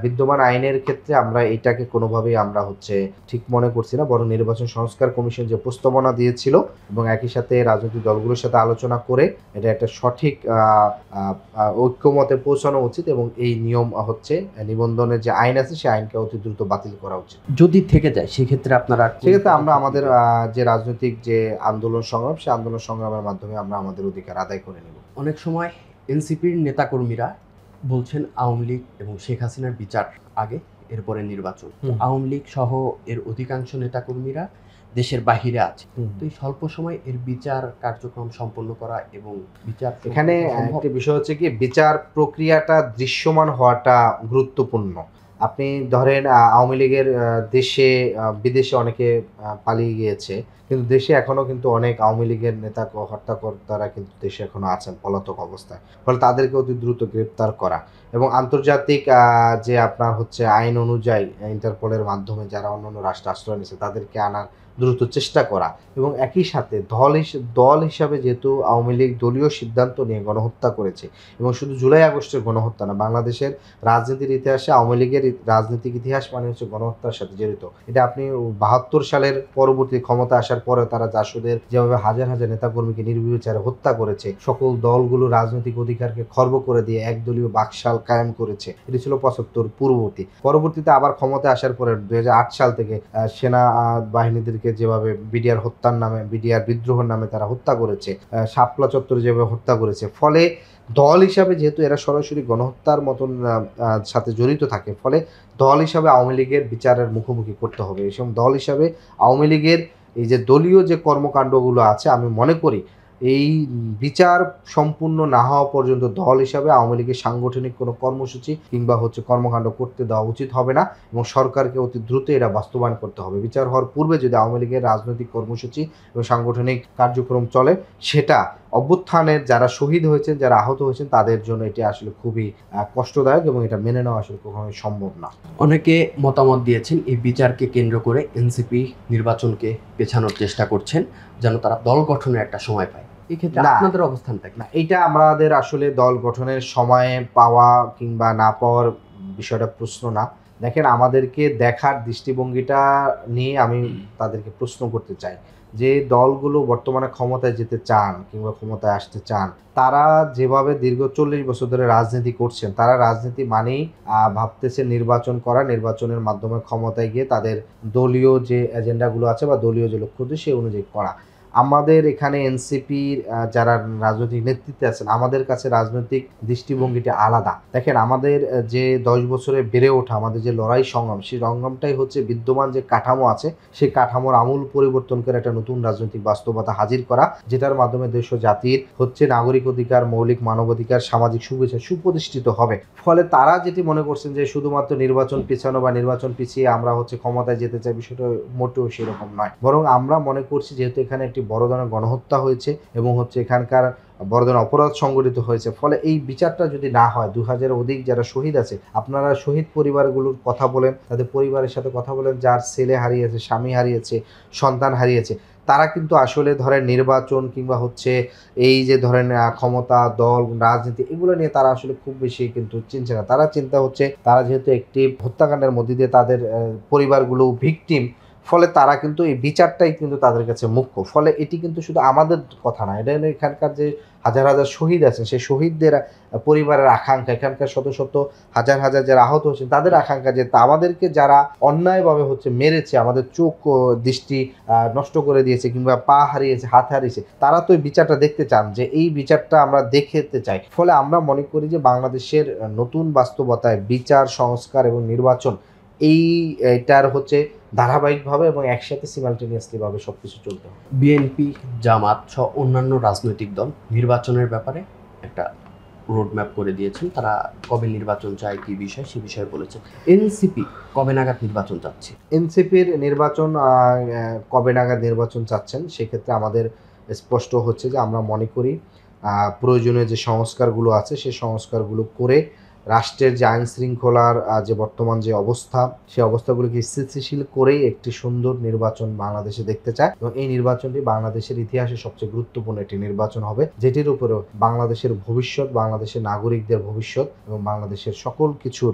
বিদ্যমান আইনের ক্ষেত্রে আমরা এটাকে কোনোভাবেই আমরা হচ্ছে ঠিক মনে করছি না, বরং নির্বাচন সংস্কার কমিশন যে প্রস্তাবনা দিয়েছিল এবং একই সাথে রাজনৈতিক দলগুলোর সাথে আলোচনা করে এটা একটা সঠিক ঐক্যমতে পৌঁছানো উচিত, এবং এই নিয়ম হচ্ছে নিবন্ধনের যে আইন আছে সেই আইনকে অতি দ্রুত বাতিল করা উচিত। যদি থেকে যায় সেক্ষেত্রে আমরা আমাদের যে রাজনৈতিক যে আন্দোলন সংগ্রাম, সেই আন্দোলন সংগ্রামের মাধ্যমে আমরা আমাদের অধিকার আদায় করে নেব। অনেক সময় এনসিপির নেতাকর্মীরা বলছেন আওয়ামী লীগ এবং শেখ হাসিনার বিচার আগে, এরপরে নির্বাচন। আওয়ামী লীগ সহ এর অধিকাংশ নেতাকর্মীরা দেশের বাহিরে আছে, তো এই স্বল্প সময় এর বিচার কার্যক্রম সম্পন্ন করা এবং বিচার, এখানে একটা বিষয় হচ্ছে কি, বিচার প্রক্রিয়াটা দৃশ্যমান হওয়াটা গুরুত্বপূর্ণ। আপনি ধরেন আওয়ামী লীগের দেশে বিদেশে অনেকে পালিয়ে গিয়েছে, কিন্তু দেশে এখনো কিন্তু অনেক আওয়ামী লীগের নেতা হত্যাকর্তারা কিন্তু দেশে এখনো আছেন পলাতক অবস্থায়। ফলে তাদেরকে অতি দ্রুত গ্রেপ্তার করা এবং আন্তর্জাতিক যে আপনার হচ্ছে আইন অনুযায়ী ইন্টারপোলের মাধ্যমে যারা অন্যান্য রাষ্ট্রে আশ্রয় নিয়েছে তাদেরকে আনার দ্রুত চেষ্টা করা, এবং একই সাথে দল হিসাবে যেহেতু আওয়ামী লীগ দলীয় সিদ্ধান্ত নিয়ে গণহত্যা করেছে, এবং শুধু জুলাই আগস্টের গণহত্যা না, বাংলাদেশের রাজনীতির ইতিহাসে আওয়ামী লীগের রাজনৈতিক ইতিহাস মানে হচ্ছে গণহত্যার সাথে জড়িত। এটা আপনি 72 সালের পরবর্তী ক্ষমতা আসার পরে তারা জাসদের যেভাবে হাজার হাজার নেতাকর্মীকে নির্বিচারে হত্যা করেছে, সকল দলগুলো রাজনৈতিক অধিকারকে খর্ব করে দিয়ে একদলীয় বাকশাল কায়েম করেছে, এটি ছিল 75 পরবর্তীতে আবার ক্ষমতা আসার পরে 2008 সাল থেকে সেনা বাহিনীদেরকে যেভাবে বিডিআর হত্যার নামে, বিডিআর বিদ্রোহের নামে তারা হত্যা করেছে, শাপলা চত্বরে যেভাবে হত্যা করেছে, ফলে দল হিসাবে যেহেতু এরা সরাসরি গণহত্যার মতন সাথে জড়িত থাকে, ফলে দল হিসাবে আওয়ামী লীগের বিচারের মুখোমুখি করতে হবে। এই সময় দল হিসাবে আওয়ামী লীগের এই যে দলীয় যে কর্মকাণ্ডগুলো আছে, আমি মনে করি এই বিচার সম্পূর্ণ না হওয়া পর্যন্ত দল হিসাবে আওয়ামী লীগের সাংগঠনিক কোনো কর্মসূচি কিংবা হচ্ছে কর্মকাণ্ড করতে দেওয়া উচিত হবে না, এবং সরকারকে অতি দ্রুত এটা বাস্তবায়ন করতে হবে। বিচার হওয়ার পূর্বে যদি আওয়ামী লীগের রাজনৈতিক কর্মসূচি এবং সাংগঠনিক কার্যক্রম চলে, সেটা অভ্যুত্থানের যারা শহীদ হয়েছেন, যারা আহত হয়েছেন তাদের জন্য এটি আসলে খুবই কষ্টদায়ক, এবং এটা মেনে নেওয়া আসলে কখনোই সম্ভব না। অনেকে মতামত দিয়েছেন এই বিচারকে কেন্দ্র করে এনসিপি নির্বাচনকে পেছানোর চেষ্টা করছেন যেন তারা দল গঠনের একটা সময় পায়। এই ক্ষেত্রে আপনাদের অবস্থানটা কি? না, এইটা আমাদের আসলে দল গঠনের সময় পাওয়া কিংবা না পাওয়ার বিষয়টা প্রশ্ন না। দেখেন, আমাদেরকে দেখার দৃষ্টিভঙ্গিটা নিয়ে আমি তাদেরকে প্রশ্ন করতে চাই যে দলগুলো বর্তমানে ক্ষমতায় যেতে চান কিংবা ক্ষমতায় আসতে চান, তারা যেভাবে দীর্ঘ 40 বছর ধরে রাজনীতি করছেন, তারা রাজনীতি মানেই ভাবতেছে নির্বাচন করা, নির্বাচনের মাধ্যমে ক্ষমতায় গিয়ে তাদের দলীয় যে এজেন্ডাগুলো আছে বা দলীয় যে লক্ষ্য সেই অনুযায়ী করা। আমাদের এখানে এনসিপির যারা রাজনৈতিক নেতৃত্বে আছেন, আমাদের কাছে রাজনৈতিক দৃষ্টিভঙ্গিটা আলাদা। দেখেন, আমাদের যে 10 বছরে বেড়ে ওঠা আমাদের যে লড়াই সংগ্রাম, সেই সংগ্রামটাই হচ্ছে বিদ্যমান যে কাঠামো আছে সেই কাঠামোর আমূল পরিবর্তন করে একটা নতুন রাজনৈতিক বাস্তবতা হাজির করা, যেটার মাধ্যমে দেশ ও জাতির হচ্ছে নাগরিক অধিকার, মৌলিক মানবাধিকার, সামাজিক সুবিচার সুপ্রতিষ্ঠিত হবে। ফলে তারা যেটি মনে করছেন যে শুধুমাত্র নির্বাচন পিছানো বা নির্বাচন পিছিয়ে আমরা হচ্ছে ক্ষমতায় যেতে চাই, বিষয়টা মোটেও সেরকম নয়। বরং আমরা মনে করছি যেহেতু এখানে একটি বড় ধরনের গণহত্যা হয়েছে এবং হচ্ছে এখানকার বড় ধরনের অপরাধ সংগঠিত হয়েছে, ফলে এই বিচারটা যদি না হয়, 2000-এর অধিক যারা শহীদ আছে, আপনারা শহীদ পরিবারগুলোর কথা বলেন, তাদের পরিবারের সাথে কথা বলেন, যার ছেলে হারিয়েছে, স্বামী হারিয়েছে, সন্তান হারিয়েছে, তারা কিন্তু আসলে ধরেন নির্বাচন কিংবা হচ্ছে এই যে ধরেন ক্ষমতা, দল, রাজনীতি এগুলো নিয়ে তারা আসলে খুব বেশি কিন্তু চিনছে না। তারা চিন্তা হচ্ছে তারা যেহেতু একটি হত্যাকাণ্ডের মধ্যে দিয়ে তাদের পরিবারগুলো ভিকটিম, ফলে তারা কিন্তু এই বিচারটাই কিন্তু তাদের কাছে মুখ্য। ফলে এটি কিন্তু শুধু আমাদের কথা না, এটা হলো এখানকার যে হাজার হাজার শহীদ আছেন সেই শহীদদের পরিবারের আকাঙ্ক্ষা, এখানকার শত শত হাজার হাজার যারা আহত হচ্ছেন তাদের আকাঙ্ক্ষা যে আমাদেরকে যারা অন্যায়ভাবে হচ্ছে মেরেছে, আমাদের চোখ দৃষ্টি নষ্ট করে দিয়েছে কিংবা পা হারিয়েছে, হাত হারিয়েছে, তারা তো এই বিচারটা দেখতে চান, যে এই বিচারটা আমরা দেখতে চাই। ফলে আমরা মনে করি যে বাংলাদেশের নতুন বাস্তবতায় বিচার, সংস্কার এবং নির্বাচন এইটার হচ্ছে ধারাবাহিকভাবে এবং একসাথে সিমালটেনিয়াসলি ভাবে সবকিছু চলতে হবে। বিএনপি, জামাত সহ অন্যান্য রাজনৈতিক দল নির্বাচনের ব্যাপারে একটা রোডম্যাপ করে দিয়েছেন। তারা কবে নির্বাচন চায়, কি বিষয়, সে বিষয়ে বলেছেন। এনসিপি কবে নাগাদ নির্বাচন চাচ্ছে? এনসিপির নির্বাচন কবে নাগাদ নির্বাচন চাচ্ছেন, সেক্ষেত্রে আমাদের স্পষ্ট হচ্ছে যে আমরা মনে করি প্রয়োজনীয় যে সংস্কারগুলো আছে সেই সংস্কারগুলো করে রাষ্ট্রের যে আইন শৃঙ্খলার যে বর্তমান যে অবস্থা, সেই অবস্থাগুলোকে স্থিতিশীল করেই একটি সুন্দর নির্বাচন বাংলাদেশে দেখতে চায় এবং এই নির্বাচনটি বাংলাদেশের ইতিহাসে সবচেয়ে গুরুত্বপূর্ণ একটি নির্বাচন হবে, যেটির উপরে বাংলাদেশের ভবিষ্যৎ, বাংলাদেশের নাগরিকদের ভবিষ্যৎ এবং বাংলাদেশের সকল কিছুর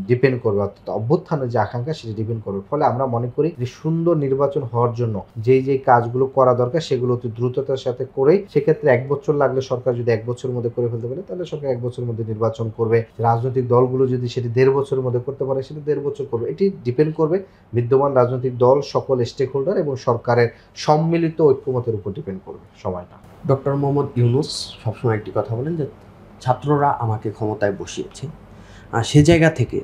ডিপেন্ড করবে, অর্থাৎ অভ্যুত্থানের যে আকাঙ্ক্ষা সেটি ডিপেন্ড করবে। ফলে আমরা মনে করি যে সুন্দর নির্বাচন হওয়ার জন্য যেই কাজগুলো করা দরকার সেগুলো অতি দ্রুততার সাথে করেই, সেক্ষেত্রে 1 বছর লাগলে সরকার যদি 1 বছরের মধ্যে করে ফেলতে পারে তাহলে সরকার 1 বছরের মধ্যে নির্বাচন করবে। রাজনৈতিক দলগুলো যদি সেটি 1.5 বছরের মধ্যে করতে পারে সেটি 1.5 বছর করবে। এটি ডিপেন্ড করবে বিদ্যমান রাজনৈতিক দল, সকল স্টেক হোল্ডার এবং সরকারের সম্মিলিত ঐক্যমতের উপর ডিপেন্ড করবে সময়টা। ডক্টর মোহাম্মদ ইউনূস সবসময় একটি কথা বলেন যে ছাত্ররা আমাকে ক্ষমতায় বসিয়েছে, সে জায়গা থেকে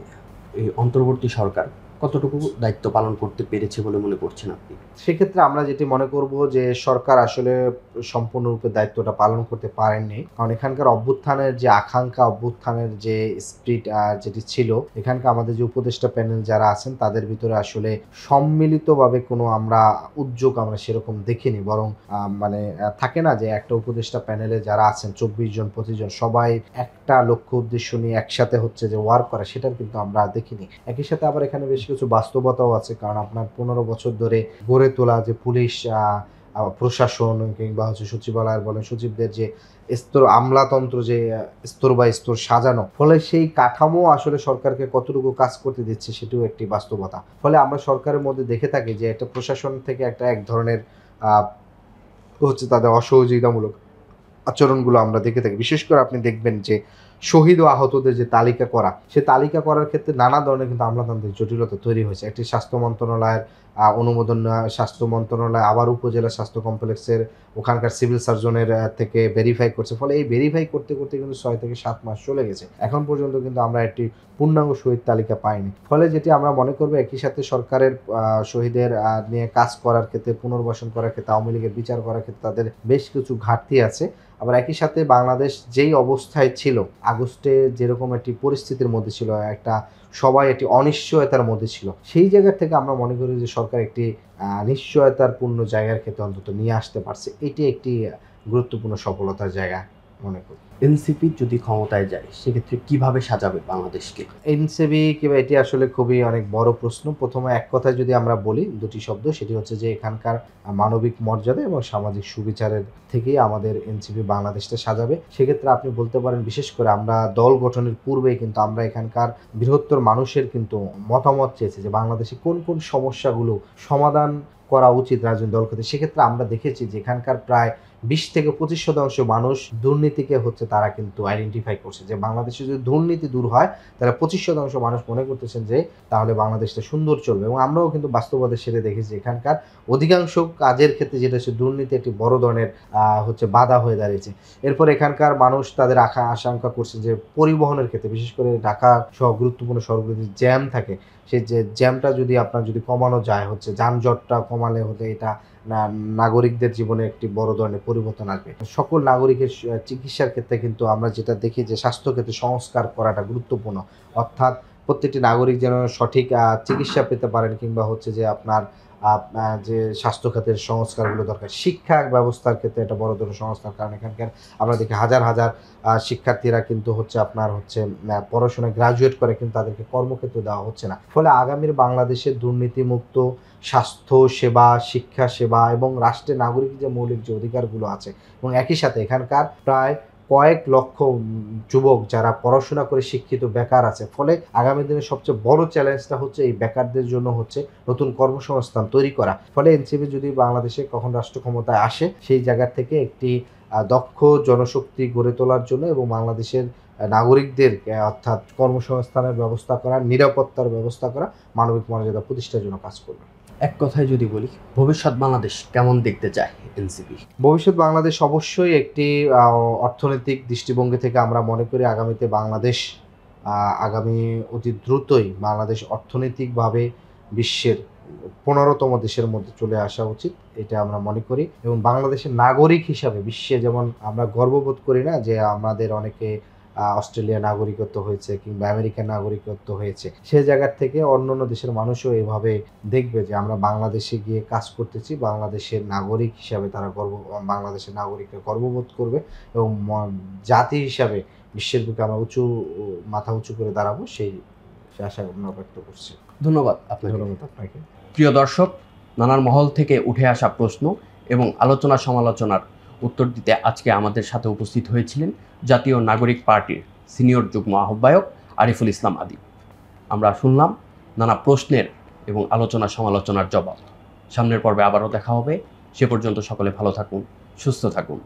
এই অন্তর্বর্তী সরকার কতটুকু দায়িত্ব পালন করতে পেরেছে বলে মনে করছেন আপনি? সেক্ষেত্রে আমরা যেটি মনে করব যে সরকার আসলে সম্পূর্ণরূপে দায়িত্বটা পালন করতে পারেননি, কারণ এখানকার অভ্যুত্থানের যে আকাঙ্ক্ষা, অভ্যুত্থানের যে স্পিরিট যেটি ছিল, এখানকার আমাদের যে উপদেষ্টা প্যানেল যারা আছেন তাদের ভিতরে আসলে সম্মিলিতভাবে কোনো আমরা উদ্যোগ আমরা সেরকম দেখিনি। বরং মানে থাকে না যে একটা উপদেষ্টা প্যানেলে যারা আছেন 24 জন 25 জন সবাই একটা লক্ষ্য উদ্দেশ্য নিয়ে একসাথে হচ্ছে যে ওয়ার্ক করা, সেটার কিন্তু আমরা দেখিনি। একই সাথে আবার এখানে বেশ কিছু বাস্তবতাও আছে, কারণ আপনার 15 বছর ধরে গড়ে তোলা যে পুলিশ প্রশাসন কিংবা হচ্ছে সচিবালয় বলেন, সচিবদের যে স্তর, আমলাতন্ত্র যে স্তর বাই স্তর সাজানো, ফলে সেই কাঠামো আসলে সরকারকে কতটুকু কাজ করতে দিচ্ছে সেটিও একটি বাস্তবতা। ফলে আমরা সরকারের মধ্যে দেখে থাকি যে একটা প্রশাসন থেকে এক ধরনের হচ্ছে তাদের অসহযোগিতামূলক আচরণগুলো আমরা দেখে থাকি। বিশেষ করে আপনি দেখবেন যে শহীদ ও আহতদের যে তালিকা করা, সে তালিকা করার ক্ষেত্রে নানা ধরনের কিন্তু আমলাতান্ত্রিক জটিলতা তৈরি হয়েছে। একটি স্বাস্থ্য মন্ত্রণালয়ের অনুমোদন, স্বাস্থ্য মন্ত্রণালয় আবার উপজেলা স্বাস্থ্য কমপ্লেক্সের ওখানকার সিভিল সার্জনের থেকে ভেরিফাই করছে। ফলে এই ভেরিফাই করতে করতে কিন্তু 6 থেকে 7 মাস চলে গেছে, এখন পর্যন্ত কিন্তু আমরা একটি পূর্ণাঙ্গ শহীদ তালিকা পাইনি। ফলে যেটি আমরা মনে করবো, একই সাথে সরকারের শহীদের নিয়ে কাজ করার ক্ষেত্রে, পুনর্বাসন করার ক্ষেত্রে, আওয়ামী লীগের বিচার করার ক্ষেত্রে তাদের বেশ কিছু ঘাটতি আছে। আবার একই সাথে বাংলাদেশ যেই অবস্থায় ছিল, আগস্টে যেরকম একটি পরিস্থিতির মধ্যে ছিল, একটা সবাই একটি অনিশ্চয়তার মধ্যে ছিল, সেই জায়গা থেকে আমরা মনে করি যে সরকার একটি নিশ্চয়তার পূর্ণ জায়গার ক্ষেত্রে অন্তত নিয়ে আসতে পারছে। এটি একটি গুরুত্বপূর্ণ সফলতার জায়গা মনে করি। এনসিপি যদি ক্ষমতায় যায় সেক্ষেত্রে কিভাবে সাজাবে বাংলাদেশকে? এনসিপি কিংবা এটি আসলে খুবই অনেক বড় প্রশ্ন। প্রথমে এক কথায় যদি আমরা বলি, দুটি শব্দ, সেটি হচ্ছে যে এখানকার মানবিক মর্যাদা এবং সামাজিক সুবিচারের থেকেই আমাদের এনসিপি বাংলাদেশটা সাজাবে। সেক্ষেত্রে আপনি বলতে পারেন, বিশেষ করে আমরা দল গঠনের পূর্বেই কিন্তু আমরা এখানকার বৃহত্তর মানুষের কিন্তু মতামত চেয়েছি যে বাংলাদেশে কোন কোন সমস্যাগুলো সমাধান করা উচিত রাজনৈতিক দলকে। সেক্ষেত্রে আমরা দেখেছি যে এখানকার প্রায় 20-25% মানুষ দুর্নীতিকে হচ্ছে তারা কিন্তু আইডেন্টিফাই করছে, যে বাংলাদেশে যদি দুর্নীতি দূর হয় তাহলে 25% মানুষ মনে করতেছেন যে তাহলে বাংলাদেশটা সুন্দর চলবে। এবং আমরাও কিন্তু বাস্তবতার সাথে দেখেছি এখানকার অধিকাংশ কাজের ক্ষেত্রে যেটা হচ্ছে দুর্নীতি একটি বড় ধরনের হচ্ছে বাধা হয়ে দাঁড়িয়েছে। এরপর এখানকার মানুষ তাদের আশঙ্কা করছে যে পরিবহনের ক্ষেত্রে, বিশেষ করে ঢাকা সহ গুরুত্বপূর্ণ শহরগুলোতে জ্যাম থাকে, সেই যে জ্যামটা যদি আপনার যদি কমানো যায়, হচ্ছে যানজটটা কমালে হতে এটা নাগরিকদের জীবনে একটি বড় ধরনের পরিবর্তন আসবে। সকল নাগরিকের চিকিৎসার ক্ষেত্রে কিন্তু আমরা যেটা দেখি যে স্বাস্থ্যক্ষেত্রে সংস্কার করাটা গুরুত্বপূর্ণ, অর্থাৎ প্রত্যেকটি নাগরিক যেন সঠিক চিকিৎসা পেতে পারেন, কিংবা হচ্ছে যে আপনার যে স্বাস্থ্য খাতের সংস্কারগুলো দরকার। শিক্ষা ব্যবস্থার ক্ষেত্রে এটা বড় ধরনের সংস্কার, কারণ এখানকার আমরা দেখি হাজার হাজার শিক্ষার্থীরা কিন্তু হচ্ছে আপনার হচ্ছে পড়াশোনায় গ্রাজুয়েট করে কিন্তু তাদেরকে কর্মক্ষেত্র দেওয়া হচ্ছে না। ফলে আগামীর বাংলাদেশের দুর্নীতিমুক্ত স্বাস্থ্য সেবা, শিক্ষা সেবা এবং রাষ্ট্রের নাগরিক যে মৌলিক যে অধিকারগুলো আছে, এবং একই সাথে এখানকার প্রায় কয়েক লক্ষ যুবক যারা পড়াশোনা করে শিক্ষিত বেকার আছে, ফলে আগামী দিনে সবচেয়ে বড় চ্যালেঞ্জটা হচ্ছে এই বেকারদের জন্য হচ্ছে নতুন কর্মসংস্থান তৈরি করা। ফলে এনসিপি যদি বাংলাদেশে কখন রাষ্ট্র ক্ষমতায় আসে, সেই জায়গা থেকে একটি দক্ষ জনশক্তি গড়ে তোলার জন্য এবং বাংলাদেশের নাগরিকদের অর্থাৎ কর্মসংস্থানের ব্যবস্থা করা, নিরাপত্তার ব্যবস্থা করা, মানবিক মর্যাদা প্রতিষ্ঠার জন্য কাজ করবে। এক কথায় যদি বলি, ভবিষ্যৎ বাংলাদেশ কেমন দেখতে চায় এনসিপি? ভবিষ্যৎ বাংলাদেশ অবশ্যই একটি অর্থনৈতিক দৃষ্টিভঙ্গি থেকে আমরা মনে করি আগামীতে বাংলাদেশ আগামী অতি দ্রুতই বাংলাদেশ অর্থনৈতিকভাবে বিশ্বের 15তম দেশের মধ্যে চলে আসা উচিত, এটা আমরা মনে করি। এবং বাংলাদেশের নাগরিক হিসাবে বিশ্বে যেমন আমরা গর্ববোধ করি না যে আমাদের অনেকে অস্ট্রেলিয়ার নাগরিকত্ব হয়েছে কিংবা আমেরিকার নাগরিকত্ব হয়েছে, সে জায়গার থেকে অন্যান্য দেশের মানুষও এভাবে দেখবে যে আমরা বাংলাদেশে গিয়ে কাজ করতেছি, বাংলাদেশের নাগরিক হিসাবে তারা বাংলাদেশের নাগরিকরা গর্ববোধ করবে এবং জাতি হিসাবে বিশ্বের বুকে আমরা মাথা উঁচু করে দাঁড়াবো, সেই আশা আমরা ব্যক্ত করছি। ধন্যবাদ আপনাকে। আপনাকে। প্রিয় দর্শক, নানান মহল থেকে উঠে আসা প্রশ্ন এবং আলোচনা সমালোচনার উত্তর দিতে আজকে আমাদের সাথে উপস্থিত হয়েছিলেন জাতীয় নাগরিক পার্টির সিনিয়র যুগ্ম আহ্বায়ক আরিফুল ইসলাম আদিব। আমরা শুনলাম নানা প্রশ্নের এবং আলোচনা সমালোচনার জবাব। সামনের পর্বে আবারও দেখা হবে। সে পর্যন্ত সকলে ভালো থাকুন, সুস্থ থাকুন।